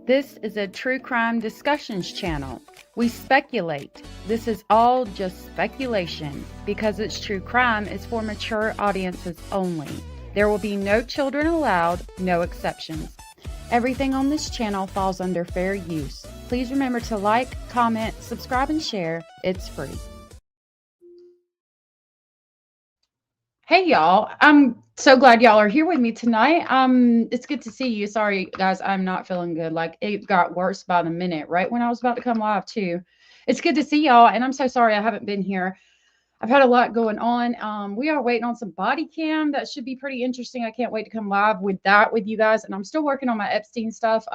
This is a true crime discussions channel. We speculate. This is all just speculation. Because it's true crime, it's for mature audiences only. There will be no children allowed, no exceptions. Everything on this channel falls under fair use. Please remember to like, comment, subscribe, and share. It's free. Hey y'all, I'm so glad y'all are here with me tonight. It's good to see you. Sorry guys, I'm not feeling good. Like it got worse by the minute, right when I was about to come live too. It's good to see y'all, and I'm so sorry I haven't been here. I've had a lot going on. We are waiting on some body cam that should be pretty interesting. I can't wait to come live with that with you guys. And I'm still working on my Epstein stuff.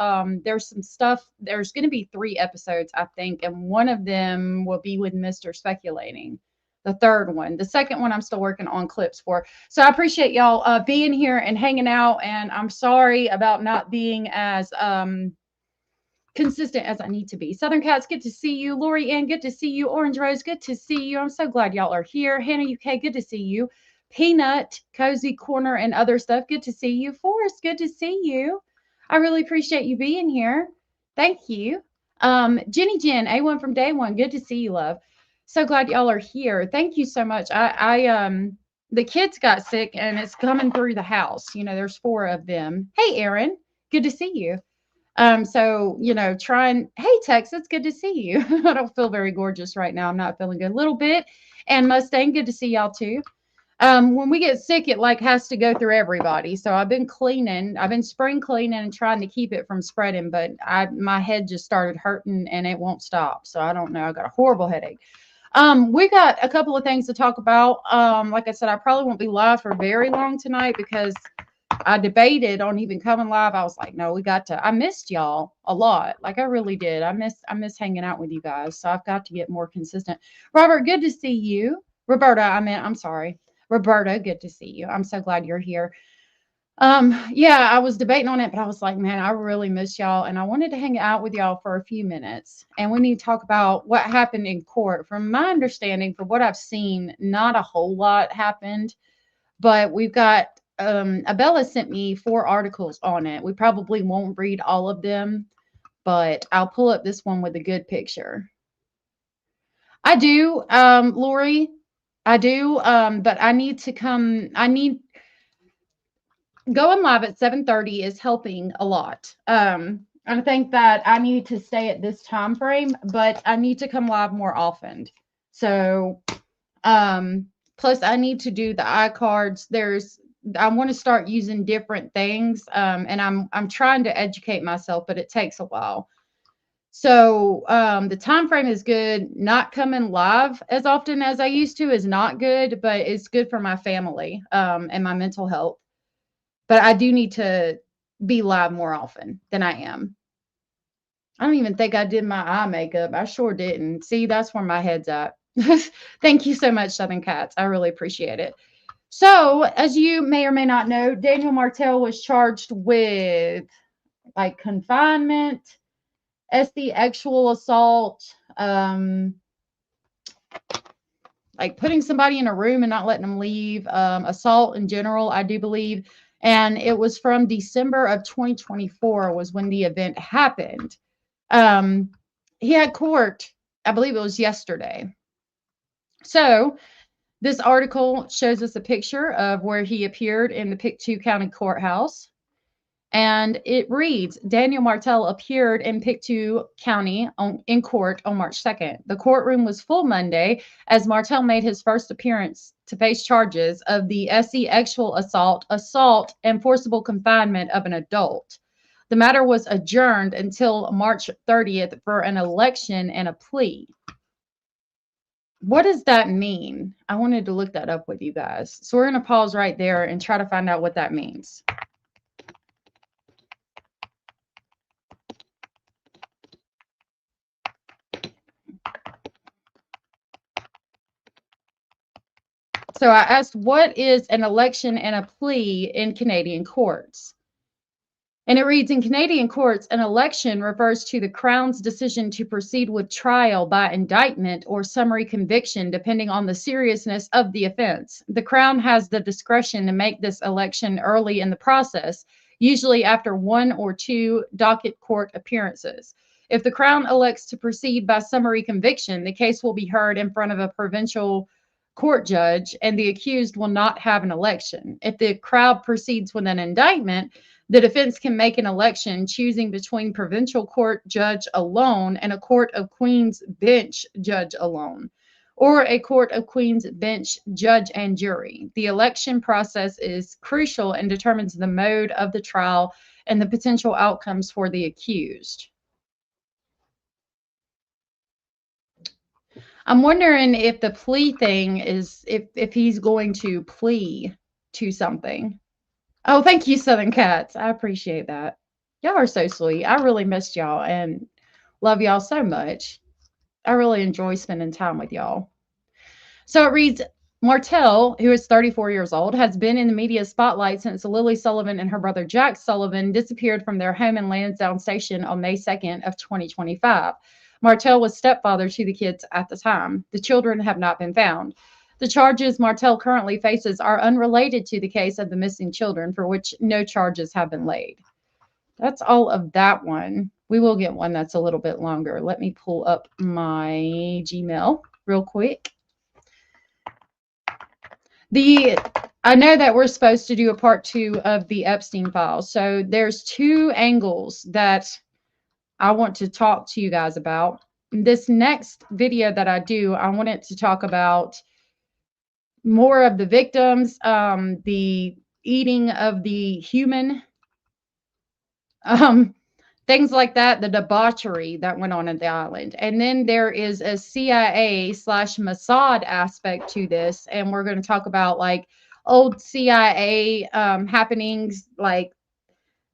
There's some stuff. There's going to be 3 episodes, I think, and one of them will be with Mr. Speculating. The third one. The second one I'm still working on clips for. So I appreciate y'all being here and hanging out. And I'm sorry about not being as consistent as I need to be. Southern Cats, good to see you. Lori Ann, good to see you. Orange Rose, good to see you. I'm so glad y'all are here. Hannah UK, good to see you. Peanut, Cozy Corner, and other stuff, good to see you. Forrest, good to see you. I really appreciate you being here. Thank you. Jenny Jen, A1 from day one, good to see you, love. So glad y'all are here. Thank you so much. The kids got sick and it's coming through the house. You know, there's 4 of them. Hey, Aaron, good to see you. So, you know, hey, Tex, it's good to see you. I don't feel very gorgeous right now. I'm not feeling good a little bit. And Mustang, good to see y'all too. When we get sick, it like has to go through everybody. So I've been cleaning, I've been spring cleaning and trying to keep it from spreading, but my head just started hurting and it won't stop. So I don't know. I got a horrible headache. We got a couple of things to talk about. Like I said, I probably won't be live for very long tonight because I debated on even coming live. I was like, no, we got to. I missed y'all a lot. Like I really did. I miss hanging out with you guys. So I've got to get more consistent. Robert, good to see you. Roberta, I'm sorry. Roberta, good to see you. I'm so glad you're here. Yeah, I was debating on it, but I was like, man, I really miss y'all. And I wanted to hang out with y'all for a few minutes. And we need to talk about what happened in court. From my understanding, from what I've seen, not a whole lot happened. But we've got Abella sent me 4 articles on it. We probably won't read all of them, but I'll pull up this one with a good picture. I do, Lori, I do, but I need to come. Going live at 7:30 is helping a lot. I think that I need to stay at this time frame, but I need to come live more often. So, plus I need to do the iCards. I want to start using different things. And I'm trying to educate myself, but it takes a while. So, the time frame is good. Not coming live as often as I used to is not good, but it's good for my family, and my mental health. But I do need to be live more often than I am. I don't even think I did my eye makeup. I sure didn't. See, that's where my head's at. Thank you so much, Southern Cats. I really appreciate it. So, as you may or may not know, Daniel Martell was charged with like confinement, sexual assault, like putting somebody in a room and not letting them leave, assault in general, I do believe. And it was from December of 2024 was when the event happened. He had court, I believe it was yesterday. So this article shows us a picture of where he appeared in the Pictou County Courthouse. And it reads, Daniel Martell appeared in Pictou County in court on March 2nd. The courtroom was full Monday as Martell made his first appearance to face charges of the sexual assault, and forcible confinement of an adult. The matter was adjourned until March 30th for an election and a plea. What does that mean? I wanted to look that up with you guys. So we're going to pause right there and try to find out what that means. So I asked, what is an election and a plea in Canadian courts? And it reads, in Canadian courts, an election refers to the Crown's decision to proceed with trial by indictment or summary conviction, depending on the seriousness of the offense. The Crown has the discretion to make this election early in the process, usually after 1 or 2 docket court appearances. If the Crown elects to proceed by summary conviction, the case will be heard in front of a provincial court judge, and the accused will not have an election. If the crowd proceeds with an indictment, the defense can make an election choosing between provincial court judge alone and a court of Queen's Bench judge alone, or a court of Queen's Bench judge and jury. The election process is crucial and determines the mode of the trial and the potential outcomes for the accused. I'm wondering if the plea thing is, if he's going to plea to something. Oh, thank you, Southern Cats. I appreciate that. Y'all are so sweet. I really missed y'all and love y'all so much. I really enjoy spending time with y'all. So it reads, Martell, who is 34 years old, has been in the media spotlight since Lilly Sullivan and her brother Jack Sullivan disappeared from their home in Lansdowne Station on May 2nd of 2025. Martell was stepfather to the kids at the time. The children have not been found. The charges Martell currently faces are unrelated to the case of the missing children, for which no charges have been laid. That's all of that one. We will get one that's a little bit longer. Let me pull up my Gmail real quick. I know that we're supposed to do a part 2 of the Epstein files. So there's 2 angles that I want to talk to you guys about. This next video that I do, I want it to talk about more of the victims, the eating of the human, things like that, the debauchery that went on at the island. And then there is a CIA/Mossad aspect to this. And we're going to talk about like old CIA happenings, like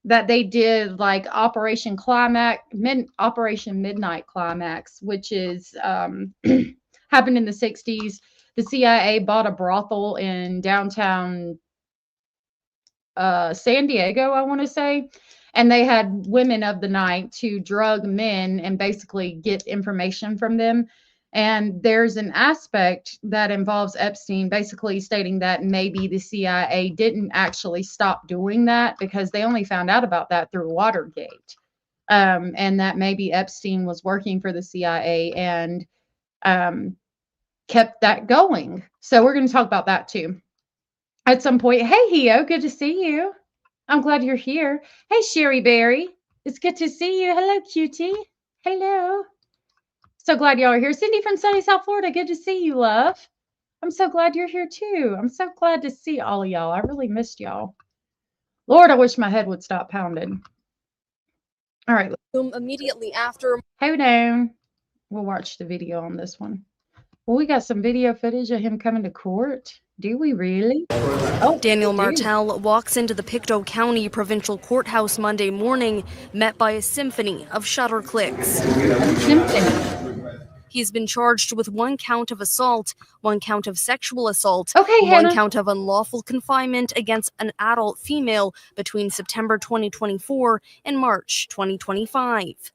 that they did, like Operation Midnight Climax, which is happened in the 60s. The CIA bought a brothel in downtown San Diego, I want to say, and they had women of the night to drug men and basically get information from them. And there's an aspect that involves Epstein basically stating that maybe the CIA didn't actually stop doing that because they only found out about that through Watergate. And that maybe Epstein was working for the CIA and kept that going. So we're going to talk about that too at some point. Hey, Hio, good to see you. I'm glad you're here. Hey, Sherry Berry, it's good to see you. Hello, cutie. Hello. So glad y'all are here. Cindy from sunny South Florida, good to see you, love. I'm so glad you're here too. I'm so glad to see all of y'all. I really missed y'all. Lord, I wish my head would stop pounding. All right. Immediately after. Hold on. We'll watch the video on this one. Well, we got some video footage of him coming to court. Do we really? Oh, Daniel Martell walks into the Pictou County Provincial Courthouse Monday morning, met by a symphony of shutter clicks. He's been charged with 1 count of assault, 1 count of sexual assault, 1 count of unlawful confinement against an adult female between September 2024 and March 2025.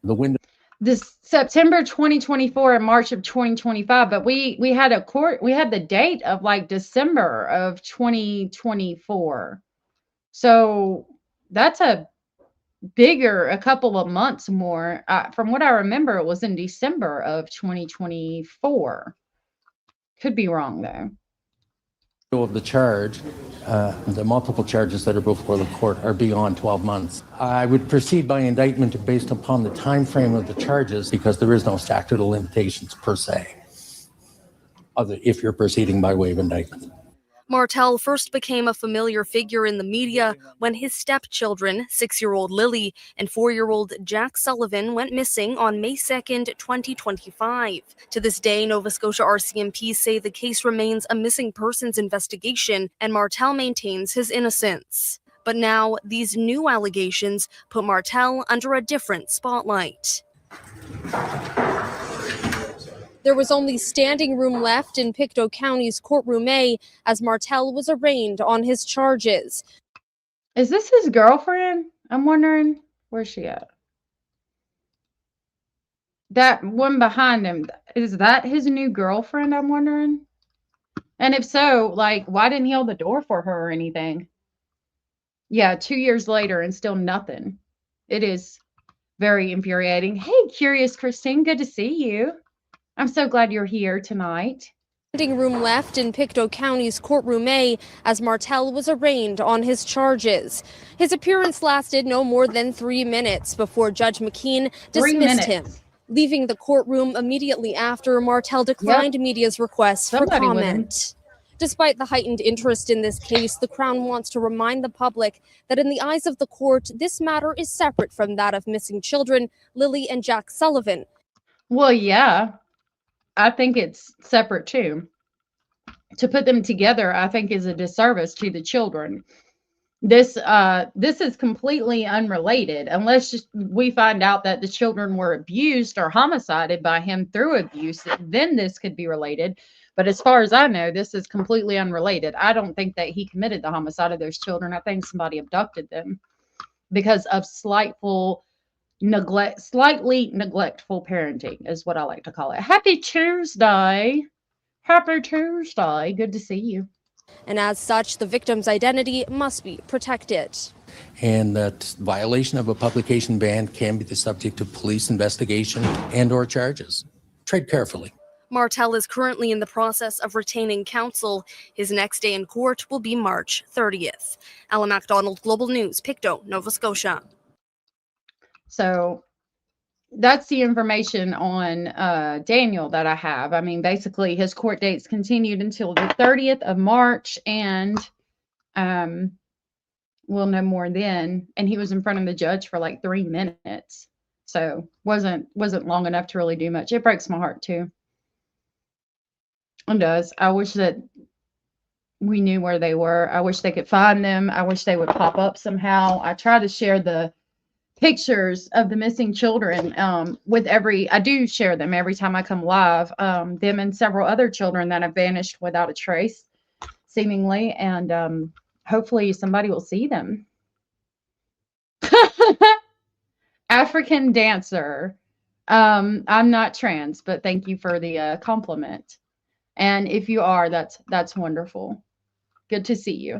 This September 2024 and March of 2025, but we had the date of like December of 2024. So that's a couple of months more. From what I remember, it was in December of 2024. Could be wrong though. Of the charge, the multiple charges that are before the court are beyond 12 months. I would proceed by indictment based upon the time frame of the charges because there is no statute of limitations per se, if you're proceeding by way of indictment. Martell first became a familiar figure in the media when his stepchildren, 6-year-old Lily and 4-year-old Jack Sullivan, went missing on May 2nd, 2025. To this day, Nova Scotia RCMP say the case remains a missing persons investigation, and Martell maintains his innocence. But now, these new allegations put Martell under a different spotlight. There was only standing room left in Pictou County's Courtroom A as Martell was arraigned on his charges. Is this his girlfriend? I'm wondering, where's she at? That one behind him, is that his new girlfriend, I'm wondering? And if so, like, why didn't he hold the door for her or anything? Yeah, 2 years later and still nothing. It is very infuriating. Hey, Curious Christine, good to see you. I'm so glad you're here tonight. Standing room left in Pictou County's courtroom A as Martell was arraigned on his charges. His appearance lasted no more than 3 minutes before Judge McKean 3 dismissed him. minutes. Leaving the courtroom immediately after, Martell declined media's requests for Somebody with him. comment. Despite the heightened interest in this case, the Crown wants to remind the public that in the eyes of the court, this matter is separate from that of missing children, Lilly and Jack Sullivan. Well, yeah, I think it's separate too. To put them together, I think, is a disservice to the children. This is completely unrelated, unless we find out that the children were abused or homicided by him through abuse. Then this could be related. But as far as I know, this is completely unrelated. I don't think that he committed the homicide of those children. I think somebody abducted them because of slightly neglectful parenting is what I like to call it. Happy Tuesday. Happy Tuesday. Good to see you. And as such, the victim's identity must be protected. And that violation of a publication ban can be the subject of police investigation and or charges. Tread carefully. Martell is currently in the process of retaining counsel. His next day in court will be March 30th. Ella MacDonald, Global News, Pictou, Nova Scotia. So that's the information on Daniel that I have. I mean, basically, his court dates continued until the 30th of March, and we'll know more then. And he was in front of the judge for like 3 minutes, so wasn't long enough to really do much. It breaks my heart too. It does. I wish that we knew where they were. I wish they could find them. I wish they would pop up somehow. I try to share the pictures of the missing children with I do share them every time I come live, them and several other children that have vanished without a trace, seemingly, and hopefully somebody will see them. African dancer. I'm not trans, but thank you for the compliment. And if you are, that's wonderful. Good to see you.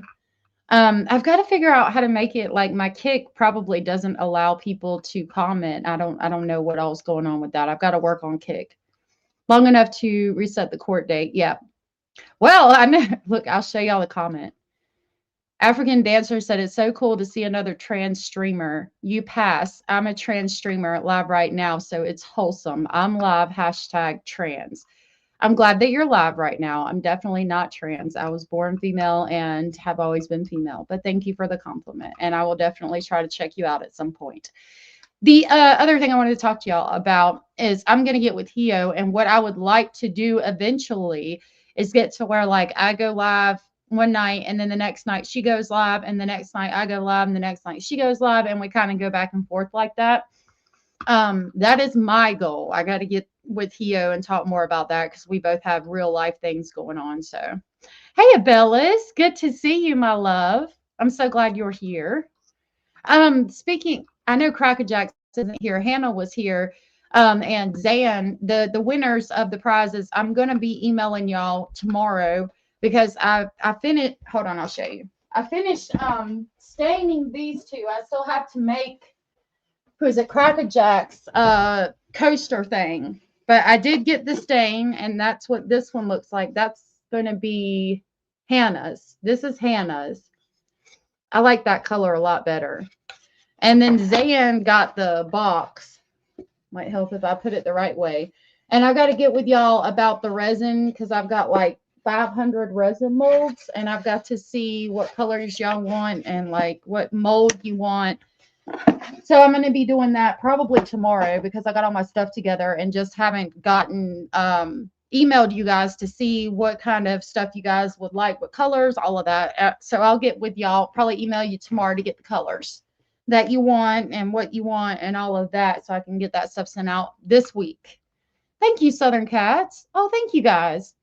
I've got to figure out how to make it like my Kick probably doesn't allow people to comment. I don't know what all's going on with that. I've got to work on Kick long enough to reset the court date. Yeah. Well, I know. Look, I'll show y'all the comment. African dancer said, it's so cool to see another trans streamer. You pass. I'm a trans streamer live right now, so it's wholesome. I'm live, #trans. I'm glad that you're live right now. I'm definitely not trans. I was born female and have always been female, but thank you for the compliment. And I will definitely try to check you out at some point. The other thing I wanted to talk to y'all about is I'm going to get with Hio, and what I would like to do eventually is get to where like I go live one night and then the next night she goes live and the next night I go live and the next night she goes live, and we kind of go back and forth like that. That is my goal. I got to get with Hio and talk more about that because we both have real life things going on. So, hey, Abellis, good to see you, my love. I'm so glad you're here. Speaking, I know Cracker Jack isn't here. Hannah was here. And Zan, the winners of the prizes, I'm going to be emailing y'all tomorrow because I finished. Hold on, I'll show you. I finished staining these two. I still have to make Cracker Jack's coaster thing, but I did get the stain, and that's what this one looks like. That's going to be Hannah's. This is Hannah's. I like that color a lot better. And then Zan got the box. Might help if I put it the right way. And I got to get with y'all about the resin because I've got like 500 resin molds, and I've got to see what colors y'all want and like what mold you want. So I'm going to be doing that probably tomorrow because I got all my stuff together and just haven't gotten emailed you guys to see what kind of stuff you guys would like, what colors, all of that. So I'll get with y'all, probably email you tomorrow to get the colors that you want and what you want and all of that, so I can get that stuff sent out this week. Thank you, Southern Cats. Oh, thank you guys.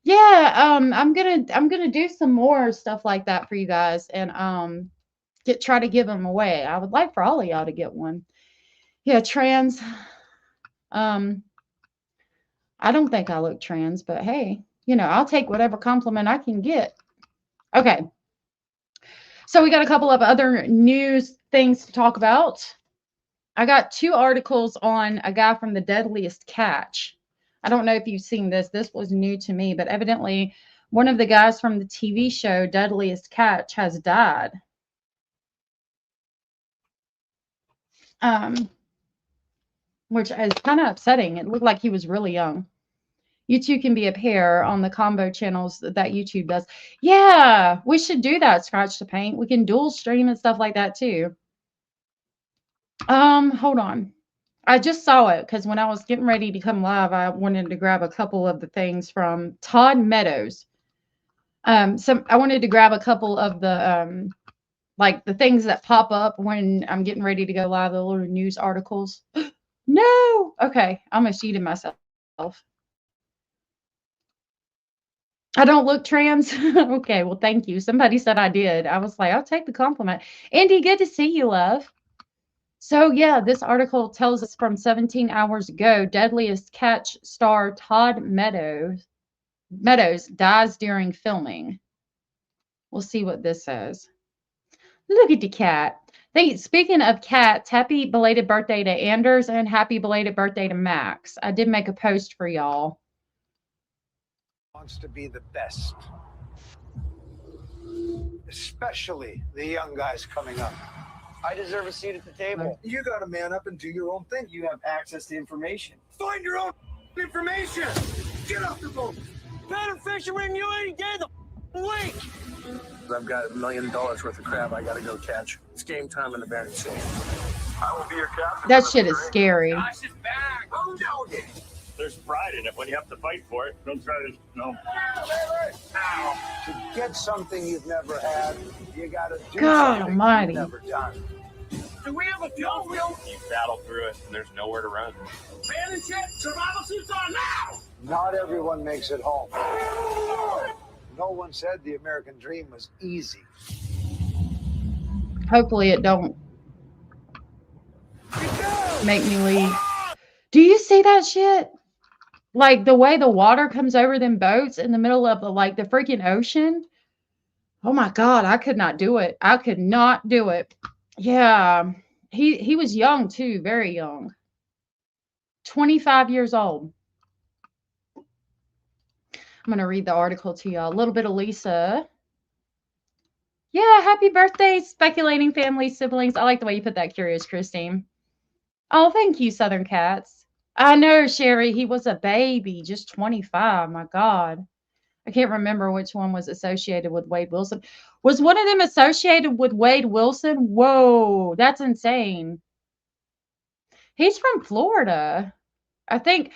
Yeah, I'm gonna do some more stuff like that for you guys and try to give them away. I would like for all of y'all to get one. Yeah, trans. I don't think I look trans, but hey, I'll take whatever compliment I can get. Okay. So we got a couple of other news things to talk about. I got 2 articles on a guy from the Deadliest Catch. I don't know if you've seen this. This was new to me, but evidently one of the guys from the TV show Deadliest Catch has died. Which is kind of upsetting. It looked like he was really young. You two can be a pair on the combo channels that YouTube does. Yeah, we should do that, Scratch to Paint. We can dual stream and stuff like that too. Hold on. I just saw it because when I was getting ready to come live, I wanted to grab a couple of the things from Todd Meadows. So I wanted to grab a couple of the like the things that pop up when I'm getting ready to go live, the little news articles. No. Okay, I almost cheated myself. I don't look trans. Okay, well, thank you. Somebody said I did. I was like, I'll take the compliment. Andy, good to see you, love. So, yeah, this article tells us from 17 hours ago, Deadliest Catch star Todd Meadows dies during filming. We'll see what this says. Look at the cat. Speaking of cats, happy belated birthday to Anders and happy belated birthday to Max. I did make a post for y'all. Wants to be the best, especially the young guys coming up. I deserve a seat at the table. You got to man up and do your own thing. You have access to information. Find your own information. Get off the boat. Better fisherman you any day the week. I've got $1 million worth of crab I gotta go catch. It's game time in the Bering Sea. I will be your captain. That shit is scary. Gosh, it's back. Oh, no, yeah. There's pride in it when you have to fight for it. Don't try to, no. To get something you've never had, you got to do God something almighty. you've never done. Do we have a fuel wheel? You battle through it, and there's nowhere to run. Man and shit, survival suits on now! Not everyone makes it home. No one said the American dream was easy. Hopefully it don't make me leave. Do you see that shit? Like the way the water comes over them boats in the middle of the freaking ocean. Oh my God, I could not do it. I could not do it. Yeah. He was young too, very young. 25 years old. I'm going to read the article to y'all. A little bit of Lisa. Yeah, happy birthday, speculating family, siblings. I like the way you put that, Curious Christine. Oh, thank you, Southern Cats. I know, Sherry, he was a baby, just 25. My God. I can't remember which one was associated with Wade Wilson. Was one of them associated with Wade Wilson? Whoa, that's insane. He's from Florida. I think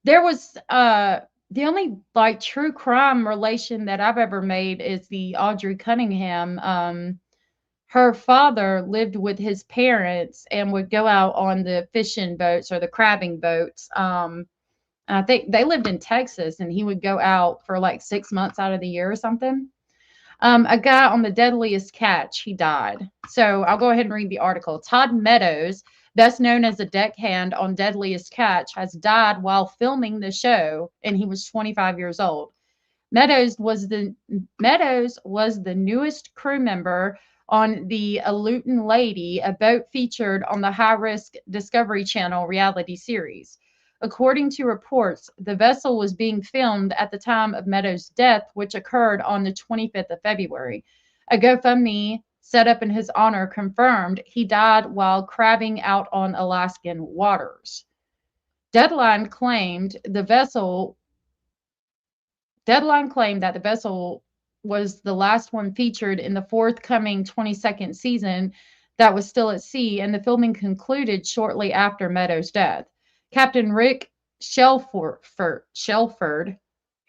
there was the only true crime relation that I've ever made is the Audrey Cunningham. Her father lived with his parents and would go out on the fishing boats or the crabbing boats. I think they lived in Texas, and he would go out for 6 months out of the year or something. A guy on the Deadliest Catch, he died. So I'll go ahead and read the article. Todd Meadows, best known as a deckhand on Deadliest Catch, has died while filming the show, and he was 25 years old. Meadows was the newest crew member on the Aleutian Lady, a boat featured on the high-risk Discovery Channel reality series. According to reports, the vessel was being filmed at the time of Meadows' death, which occurred on the 25th of February. A GoFundMe set up in his honor confirmed he died while crabbing out on Alaskan waters. Deadline claimed that the vessel was the last one featured in the forthcoming 22nd season that was still at sea, and the filming concluded shortly after Meadows' death. Captain Rick Shelford,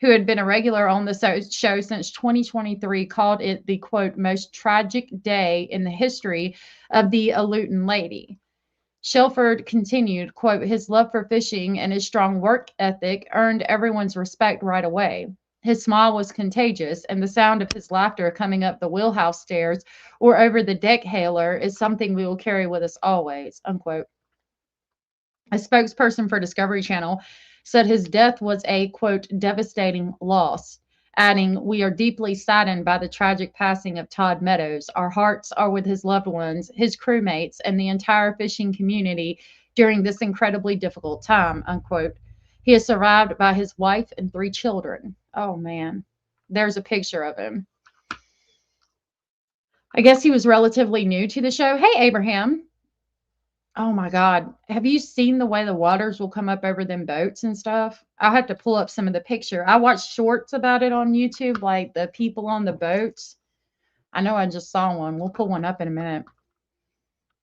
who had been a regular on the show since 2023, called it the, quote, most tragic day in the history of the Aleutian Lady. Shelford continued, quote, his love for fishing and his strong work ethic earned everyone's respect right away. His smile was contagious, and the sound of his laughter coming up the wheelhouse stairs or over the deck hailer is something we will carry with us always, unquote. A spokesperson for Discovery Channel said his death was a, quote, devastating loss. adding, "We are deeply saddened by the tragic passing of Todd Meadows. Our hearts are with his loved ones, his crewmates, and the entire fishing community during this incredibly difficult time," unquote. He is survived by his wife and 3 children. Oh, man. There's a picture of him. I guess he was relatively new to the show. Hey, Abraham. Oh my God. Have you seen the way the waters will come up over them boats and stuff? I'll have to pull up some of the picture. I watched shorts about it on YouTube, like the people on the boats. I know I just saw one. We'll pull one up in a minute.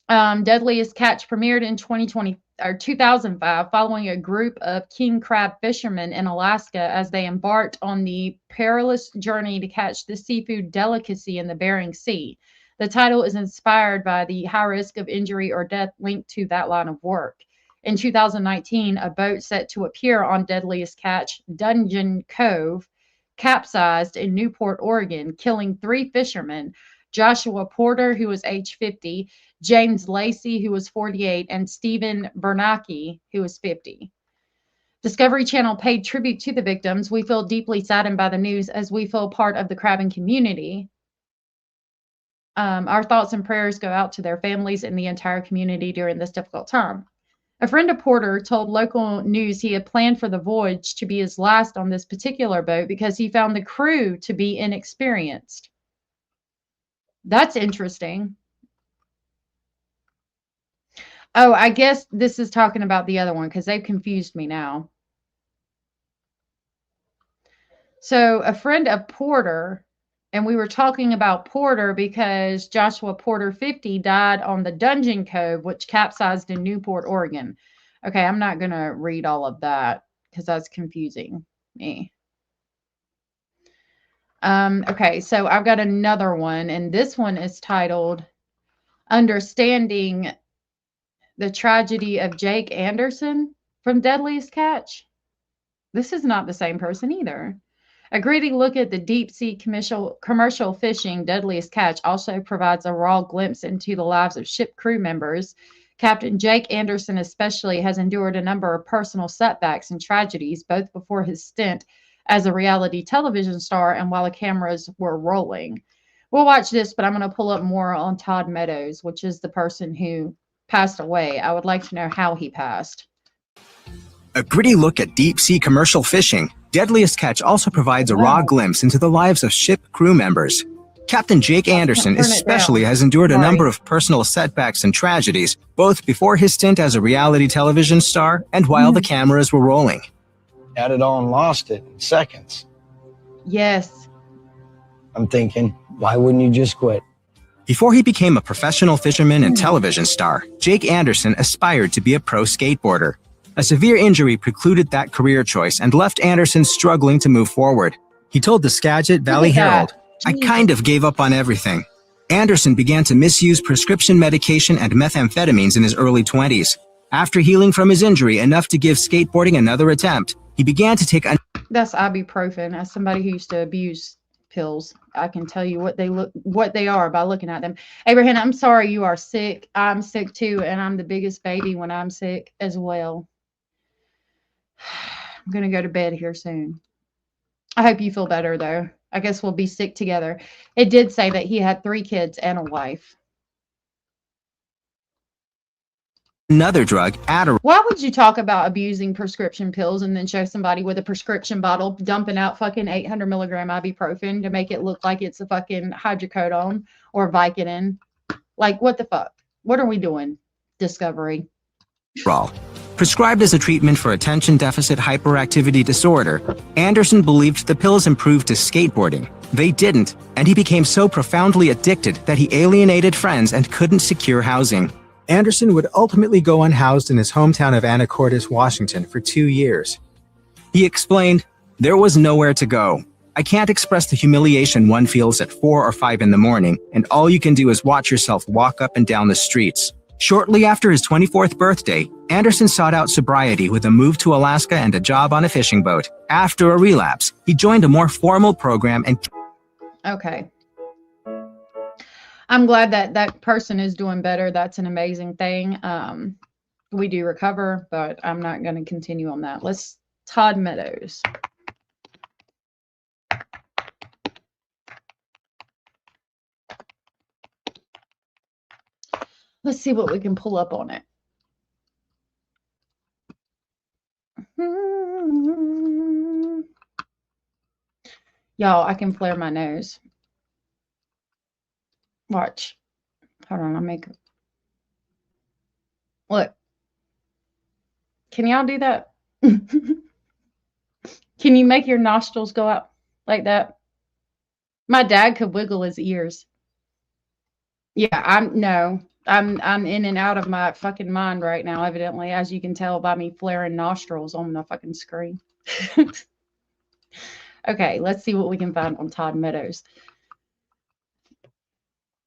Deadliest Catch premiered in 2005 following a group of king crab fishermen in Alaska as they embarked on the perilous journey to catch the seafood delicacy in the Bering Sea. The title is inspired by the high risk of injury or death linked to that line of work. In 2019, a boat set to appear on Deadliest Catch, Dungeon Cove, capsized in Newport, Oregon, killing 3 fishermen: Joshua Porter, who was age 50, James Lacey, who was 48, and Stephen Bernanke, who was 50. Discovery Channel paid tribute to the victims. "We feel deeply saddened by the news as we feel part of the crabbing community. Our thoughts and prayers go out to their families and the entire community during this difficult time." A friend of Porter told local news he had planned for the voyage to be his last on this particular boat because he found the crew to be inexperienced. That's interesting. Oh, I guess this is talking about the other one because they've confused me now. So a friend of Porter, and we were talking about Porter because Joshua Porter 50 died on the Dungeon Cove, which capsized in Newport, Oregon. Okay, I'm not going to read all of that because that's confusing me. Okay, so I've got another one, and this one is titled "Understanding the Tragedy of Jake Anderson" from Deadliest Catch. This is not the same person either. A gritty look at the deep-sea commercial fishing, Deadliest Catch also provides a raw glimpse into the lives of ship crew members. Captain Jake Anderson especially has endured a number of personal setbacks and tragedies, both before his stint as a reality television star and while the cameras were rolling. We'll watch this, but I'm going to pull up more on Todd Meadows, which is the person who passed away. I would like to know how he passed. A gritty look at deep-sea commercial fishing, Deadliest Catch also provides a raw glimpse into the lives of ship crew members. Captain Jake Anderson especially has endured a number of personal setbacks and tragedies, both before his stint as a reality television star and while the cameras were rolling. Had it all and lost it in seconds. Yes. I'm thinking, why wouldn't you just quit? Before he became a professional fisherman and television star, Jake Anderson aspired to be a pro skateboarder. A severe injury precluded that career choice and left Anderson struggling to move forward. He told the Skagit Valley Herald, "I kind of gave up on everything." Anderson began to misuse prescription medication and methamphetamines in his early 20s. After healing from his injury enough to give skateboarding another attempt, he began to take That's ibuprofen. As somebody who used to abuse pills, I can tell you what they are by looking at them. Abraham, I'm sorry you are sick. I'm sick too, and I'm the biggest baby when I'm sick as well. I'm going to go to bed here soon. I hope you feel better, though. I guess we'll be sick together. It did say that he had 3 kids and a wife. another drug, Adderall. Why would you talk about abusing prescription pills and then show somebody with a prescription bottle dumping out fucking 800 milligram ibuprofen to make it look like it's a fucking hydrocodone or Vicodin? Like, what the fuck? What are we doing, Discovery? Prescribed as a treatment for attention deficit hyperactivity disorder, Anderson believed the pills improved his skateboarding. They didn't, and he became so profoundly addicted that he alienated friends and couldn't secure housing. Anderson would ultimately go unhoused in his hometown of Anacortes, Washington for 2 years. He explained, "There was nowhere to go. I can't express the humiliation one feels at 4 or 5 in the morning, and all you can do is watch yourself walk up and down the streets." Shortly after his 24th birthday, Anderson sought out sobriety with a move to Alaska and a job on a fishing boat. After a relapse, he joined a more formal program and... Okay. I'm glad that that person is doing better. That's an amazing thing. We do recover, but I'm not going to continue on that. Todd Meadows. Let's see what we can pull up on it. Y'all, I can flare my nose. Watch. Hold on, I'll make it. Look. Can y'all do that? Can you make your nostrils go out like that? My dad could wiggle his ears. Yeah, I'm in and out of my fucking mind right now, evidently, as you can tell by me flaring nostrils on the fucking screen. Okay, let's see what we can find on Todd Meadows.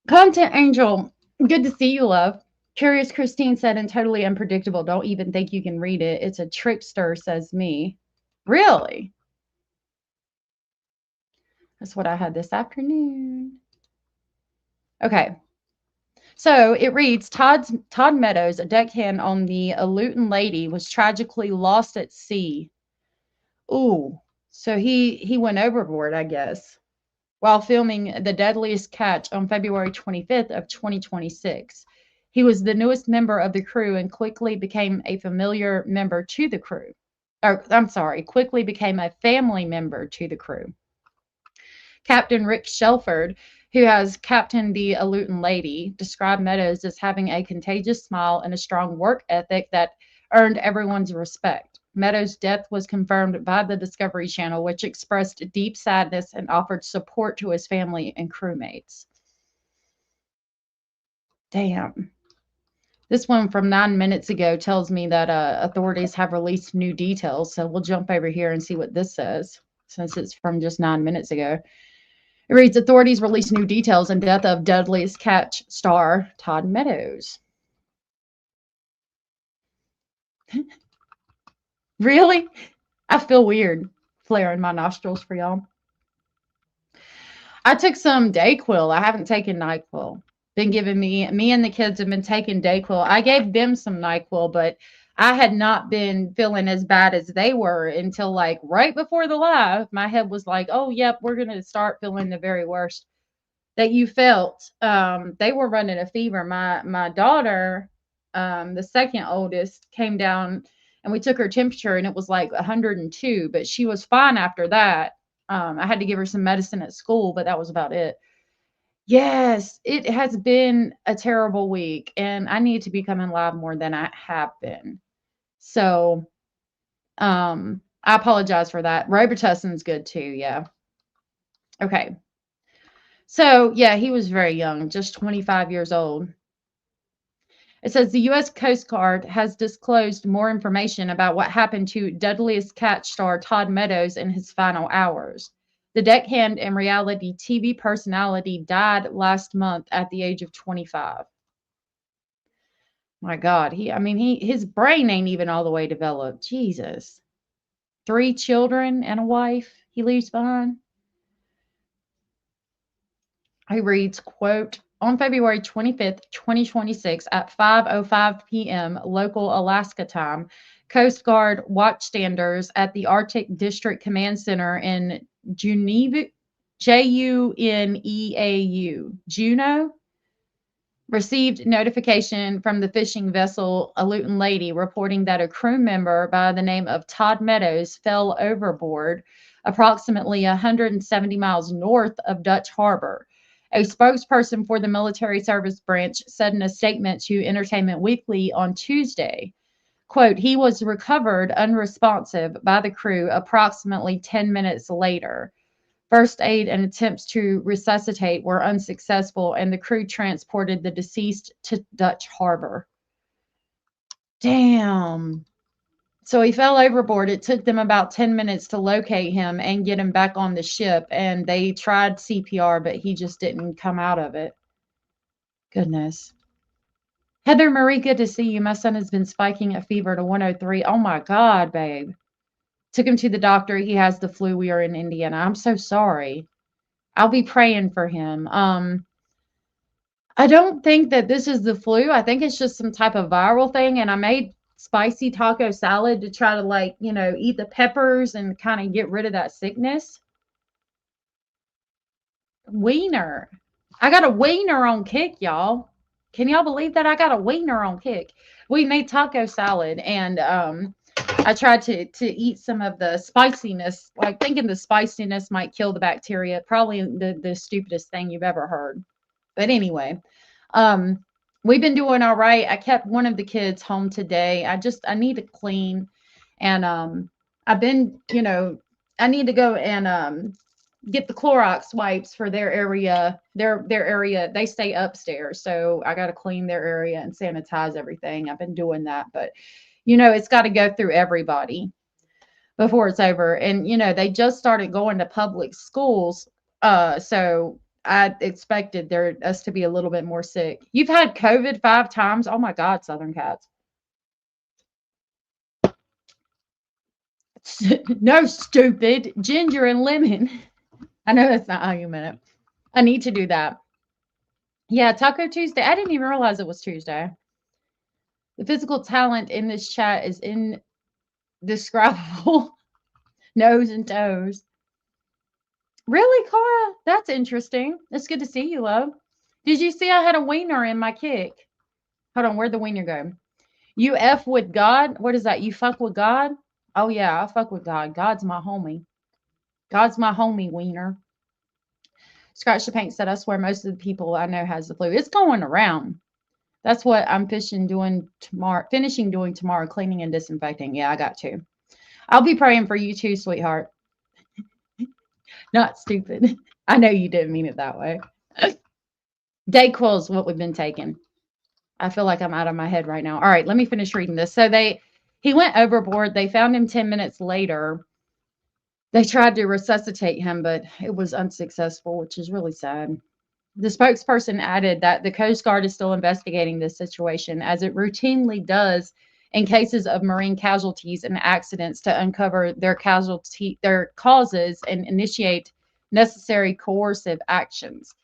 Content Angel, good to see you, love. Curious Christine said, and totally unpredictable. Don't even think you can read it. It's a trickster, says me. Really? That's what I had this afternoon. Okay. So it reads, Todd Meadows, a deckhand on the Luton Lady, was tragically lost at sea. Ooh. So he went overboard, I guess, while filming The Deadliest Catch on February 25th of 2026. He was the newest member of the crew and quickly became a familiar member to the crew. Quickly became a family member to the crew. Captain Rick Shelford, who has captained the Luton Lady, described Meadows as having a contagious smile and a strong work ethic that earned everyone's respect. Meadows' death was confirmed by the Discovery Channel, which expressed deep sadness and offered support to his family and crewmates. Damn. This one from 9 minutes ago tells me that authorities have released new details, so we'll jump over here and see what this says, since it's from just 9 minutes ago. It reads, authorities released new details on death of Deadliest Catch star Todd Meadows. Really? I feel weird flaring my nostrils for y'all. I took some Dayquil. I haven't taken NyQuil. Been giving me and the kids have been taking Dayquil. I gave them some NyQuil, but I had not been feeling as bad as they were until like right before the live. My head was like, oh, yep, we're going to start feeling the very worst that you felt. They were running a fever. My daughter, the second oldest, came down and we took her temperature and it was like 102, but she was fine after that. I had to give her some medicine at school, but that was about it. Yes, it has been a terrible week and I need to be coming live more than I have been. So, I apologize for that. Robitussin's good too. Yeah. Okay. So, yeah, he was very young, just 25 years old. It says the U.S. Coast Guard has disclosed more information about what happened to Deadliest Catch star Todd Meadows in his final hours. The deckhand and reality TV personality died last month at the age of 25. My God, his brain ain't even all the way developed. Jesus. 3 children and a wife he leaves behind. He reads, quote, on February 25th, 2026 at 5:05 p.m. local Alaska time, Coast Guard watchstanders at the Arctic District Command Center in Juneau, Juneau, received notification from the fishing vessel Luton Lady reporting that a crew member by the name of Todd Meadows fell overboard approximately 170 miles north of Dutch Harbor. A spokesperson for the military service branch said in a statement to Entertainment Weekly on Tuesday, quote, he was recovered unresponsive by the crew approximately 10 minutes later. First aid and attempts to resuscitate were unsuccessful, and the crew transported the deceased to Dutch Harbor. Damn. So he fell overboard. It took them about 10 minutes to locate him and get him back on the ship, and they tried CPR, but he just didn't come out of it. Goodness. Heather Marie, good to see you. My son has been spiking a fever to 103. Oh, my God, babe. Took him to the doctor. He has the flu. We are in Indiana. I'm so sorry. I'll be praying for him. I don't think that this is the flu. I think it's just some type of viral thing, and I made spicy taco salad to try to eat the peppers and kind of get rid of that sickness. Wiener. I got a wiener on kick, y'all. Can y'all believe that? I got a wiener on kick. We made taco salad, and I tried to eat some of the spiciness, like thinking the spiciness might kill the bacteria. Probably the stupidest thing you've ever heard. But anyway, we've been doing all right. I kept one of the kids home today. I need to clean, and I've been, I need to go and get the Clorox wipes for their area. Their area, they stay upstairs, so I got to clean their area and sanitize everything. I've been doing that, but it's got to go through everybody before it's over. And they just started going to public schools, so I expected us to be a little bit more sick. You've had COVID 5 times. Oh my God, Southern Cats. No, stupid. Ginger and lemon. I know that's not how you meant it. I need to do that. Yeah, Taco Tuesday. I didn't even realize it was Tuesday. The physical talent in this chat is indescribable. Nose and toes. Really, Cara? That's interesting. It's good to see you, love. Did you see I had a wiener in my kick? Hold on, where'd the wiener go? You F with God? What is that? You fuck with God? Oh, yeah, I fuck with God. God's my homie. God's my homie, wiener. Scratch the Paint said, I swear most of the people I know has the flu. It's going around. That's what I'm finishing doing tomorrow, cleaning and disinfecting. Yeah, I got to. I'll be praying for you too, sweetheart. Not stupid. I know you didn't mean it that way. Dayquil is what we've been taking. I feel like I'm out of my head right now. All right, let me finish reading this. So he went overboard. They found him 10 minutes later. They tried to resuscitate him, but it was unsuccessful, which is really sad. The spokesperson added that the Coast Guard is still investigating this situation, as it routinely does in cases of marine casualties and accidents, to uncover their causes and initiate necessary coercive actions.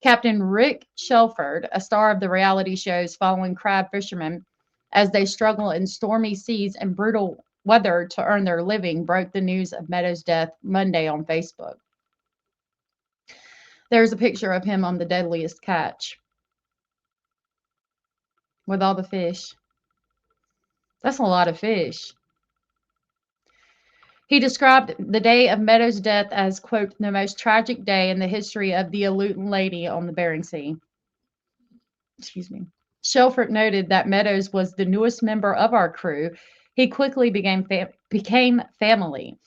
Captain Rick Shelford, a star of the reality shows following crab fishermen as they struggle in stormy seas and brutal weather to earn their living, broke the news of Meadows' death Monday on Facebook. There's a picture of him on the Deadliest Catch with all the fish. That's a lot of fish. He described the day of Meadows' death as, quote, the most tragic day in the history of the Aleutian Lady on the Bering Sea. Excuse me. Shelford noted that Meadows was the newest member of our crew. He quickly became family.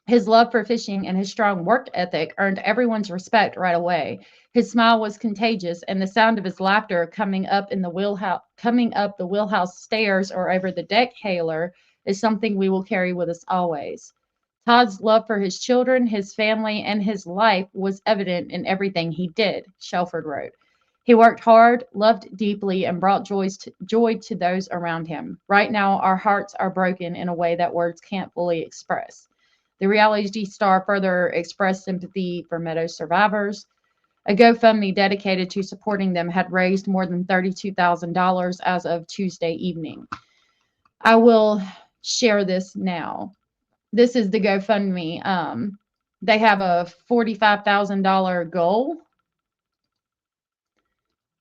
His love for fishing and his strong work ethic earned everyone's respect right away. His smile was contagious, and the sound of his laughter coming up the wheelhouse stairs or over the deck hailer is something we will carry with us always. Todd's love for his children, his family, and his life was evident in everything he did, Shelford wrote. He worked hard, loved deeply, and brought joy to those around him. Right now, our hearts are broken in a way that words can't fully express. The reality star further expressed sympathy for Meadows survivors. A GoFundMe dedicated to supporting them had raised more than $32,000 as of Tuesday evening. I will share this now. This is the GoFundMe. They have a $45,000 goal.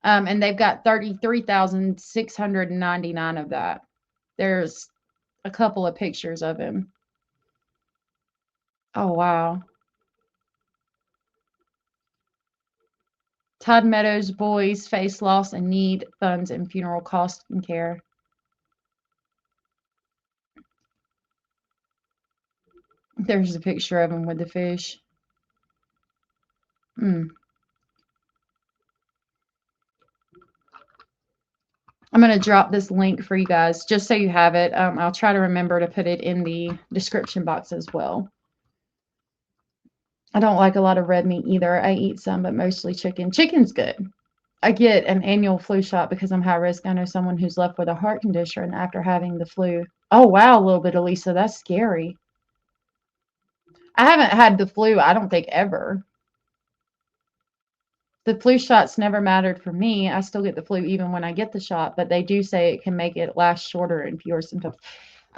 And they've got 33,699 of that. There's a couple of pictures of him. Oh, wow. Todd Meadows' boys face loss and need funds and funeral costs and care. There's a picture of him with the fish. I'm going to drop this link for you guys just so you have it. I'll try to remember to put it in the description box as well. I don't like a lot of red meat either. I eat some, but mostly chicken. Chicken's good. I get an annual flu shot because I'm high risk. I know someone who's left with a heart condition after having the flu. Oh, wow, a little bit, Elisa. That's scary. I haven't had the flu, I don't think, ever. The flu shots never mattered for me. I still get the flu even when I get the shot, but they do say it can make it last shorter and fewer symptoms.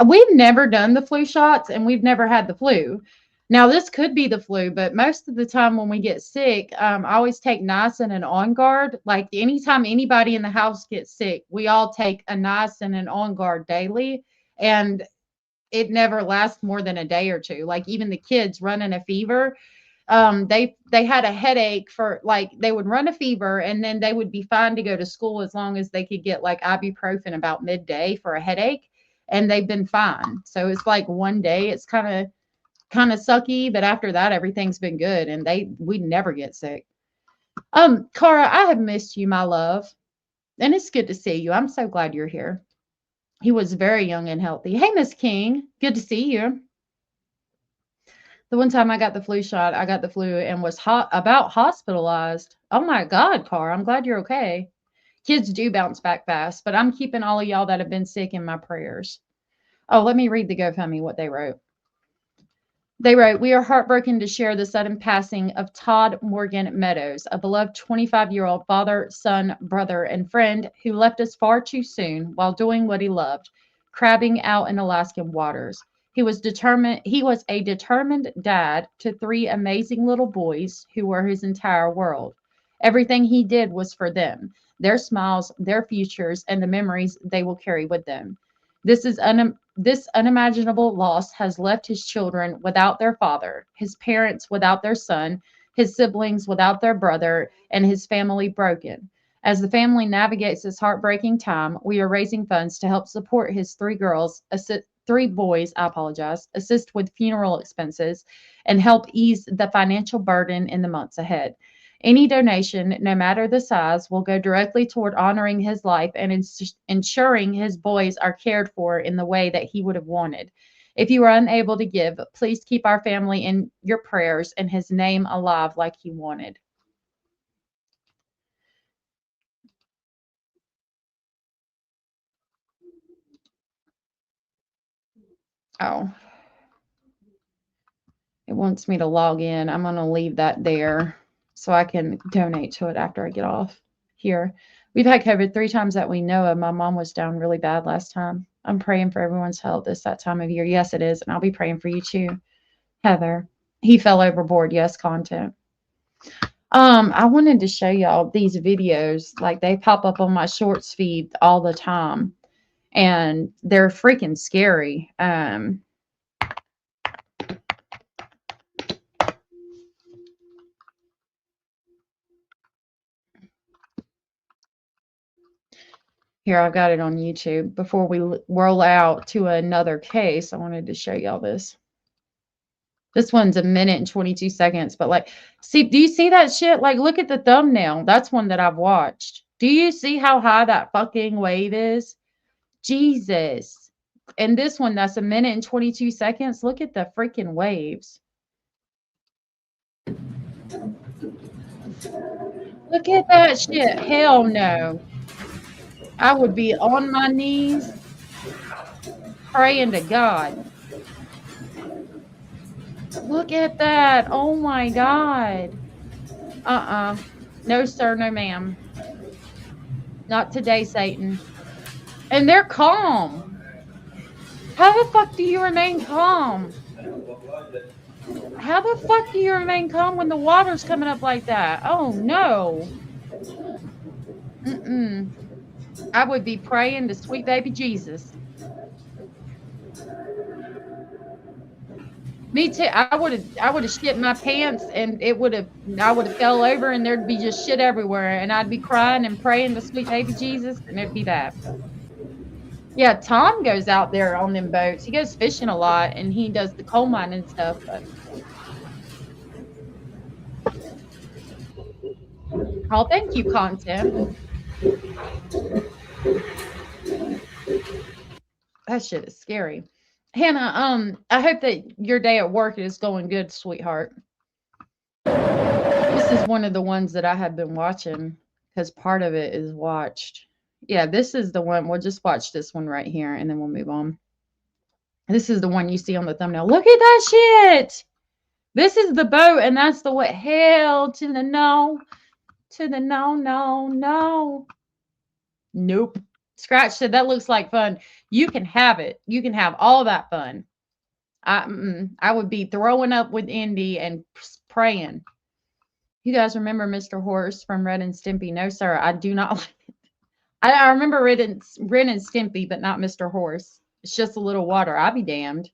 We've never done the flu shots, and we've never had the flu. Now, this could be the flu, but most of the time when we get sick, I always take niacin and On Guard. Like anytime anybody in the house gets sick, we all take a niacin and On Guard daily, and it never lasts more than a day or two. Like even the kids running a fever, they had a headache for like they would run a fever and then they would be fine to go to school as long as they could get like ibuprofen about midday for a headache, and they've been fine. So it's like one day it's kind of sucky, but after that everything's been good and we never get sick. Cara, I have missed you, my love, and it's good to see you. I'm so glad you're here. He was very young and healthy. Hey, Miss King, good to see you. The one time I got the flu shot, I got the flu and was about hospitalized. Oh my God, Cara, I'm glad you're okay. Kids do bounce back fast, but I'm keeping all of y'all that have been sick in my prayers. Oh, let me read the GoFundMe, what they wrote. They wrote, "We are heartbroken to share the sudden passing of Todd Morgan Meadows, a beloved 25-year-old father, son, brother, and friend who left us far too soon while doing what he loved, crabbing out in Alaskan waters. He was a determined dad to 3 amazing little boys who were his entire world. Everything he did was for them, their smiles, their futures, and the memories they will carry with them. This unimaginable loss has left his children without their father, his parents without their son, his siblings without their brother, and his family broken. As the family navigates this heartbreaking time, we are raising funds to help support his 3 boys, assist with funeral expenses, and help ease the financial burden in the months ahead. Any donation, no matter the size, will go directly toward honoring his life and ensuring his boys are cared for in the way that he would have wanted. If you are unable to give, please keep our family in your prayers and his name alive like he wanted." Oh, it wants me to log in. I'm going to leave that there so I can donate to it after I get off here. We've had COVID 3 times that we know of. My mom was down really bad last time. I'm praying for everyone's health that time of year. Yes, it is. And I'll be praying for you too, Heather. He fell overboard. Yes, content. I wanted to show y'all these videos. Like they pop up on my shorts feed all the time. And they're freaking scary. Here, I've got it on YouTube. Before we roll out to another case, I wanted to show y'all this. This one's 1 minute and 22 seconds, but like, see, do you see that shit? Like, look at the thumbnail. That's one that I've watched. Do you see how high that fucking wave is? Jesus. And this one, that's 1 minute and 22 seconds. Look at the freaking waves. Look at that shit. Hell no. I would be on my knees praying to God. Look at that. Oh my God. No, sir. No, ma'am. Not today, Satan. And they're calm. How the fuck do you remain calm? How the fuck do you remain calm when the water's coming up like that? Oh no. I would be praying to sweet baby Jesus. Me too. I would have shit my pants and I would have fell over and there'd be just shit everywhere and I'd be crying and praying to sweet baby Jesus and it'd be that. Yeah, Tom goes out there on them boats. He goes fishing a lot and he does the coal mine and stuff. But... Oh, thank you, content. That shit is scary. Hannah, I hope that your day at work is going good, sweetheart. This is one of the ones that I have been watching because part of it is watched. Yeah, this is the one. We'll just watch this one right here and then we'll move on. This is the one you see on the thumbnail. Look at that shit. This is the boat and that's the what? Hell to the no. To the no, no, no. Nope. Scratch said that looks like fun. You can have it. You can have all that fun. I would be throwing up with Indy and praying. You guys remember Mr. Horse from Ren and Stimpy? No, sir, I do not like it. I remember Ren and Stimpy, but not Mr. Horse. It's just a little water. I'll be damned.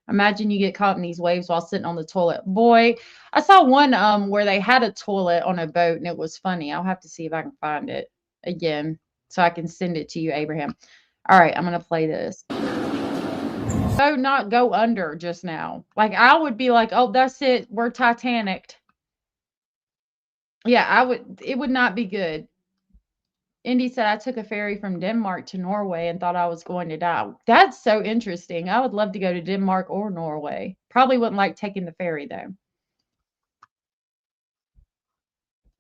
Imagine you get caught in these waves while sitting on the toilet. Boy, I saw one where they had a toilet on a boat, and it was funny. I'll have to see if I can find it again so I can send it to you, Abraham. All right, I'm going to play this. So not go under just now. Like, I would be like, oh, that's it. We're Titanic. Yeah, it would not be good. Indy said, I took a ferry from Denmark to Norway and thought I was going to die. That's so interesting. I would love to go to Denmark or Norway. Probably wouldn't like taking the ferry, though.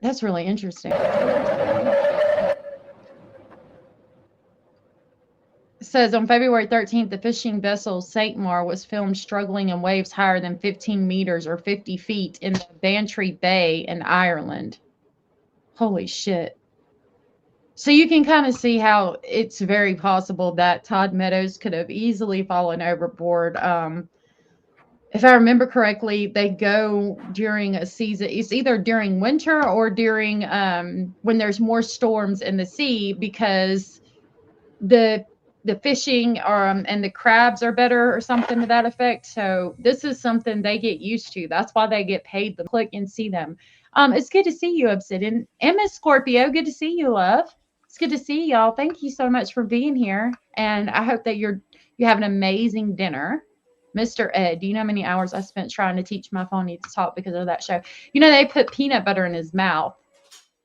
That's really interesting. It says on February 13th, the fishing vessel Saint Mar was filmed struggling in waves higher than 15 meters or 50 feet in the Bantry Bay in Ireland. Holy shit. So you can kind of see how it's very possible that Todd Meadows could have easily fallen overboard. If I remember correctly, they go during a season. It's either during winter or during when there's more storms in the sea, because the fishing and the crabs are better or something to that effect. So this is something they get used to. That's why they get paid to click and see them. It's good to see you, Obsidian. Emma Scorpio, good to see you, love. It's good to see y'all. Thank you so much for being here. And I hope that you have an amazing dinner. Mr. Ed, do you know how many hours I spent trying to teach my phone to talk because of that show? You know, they put peanut butter in his mouth,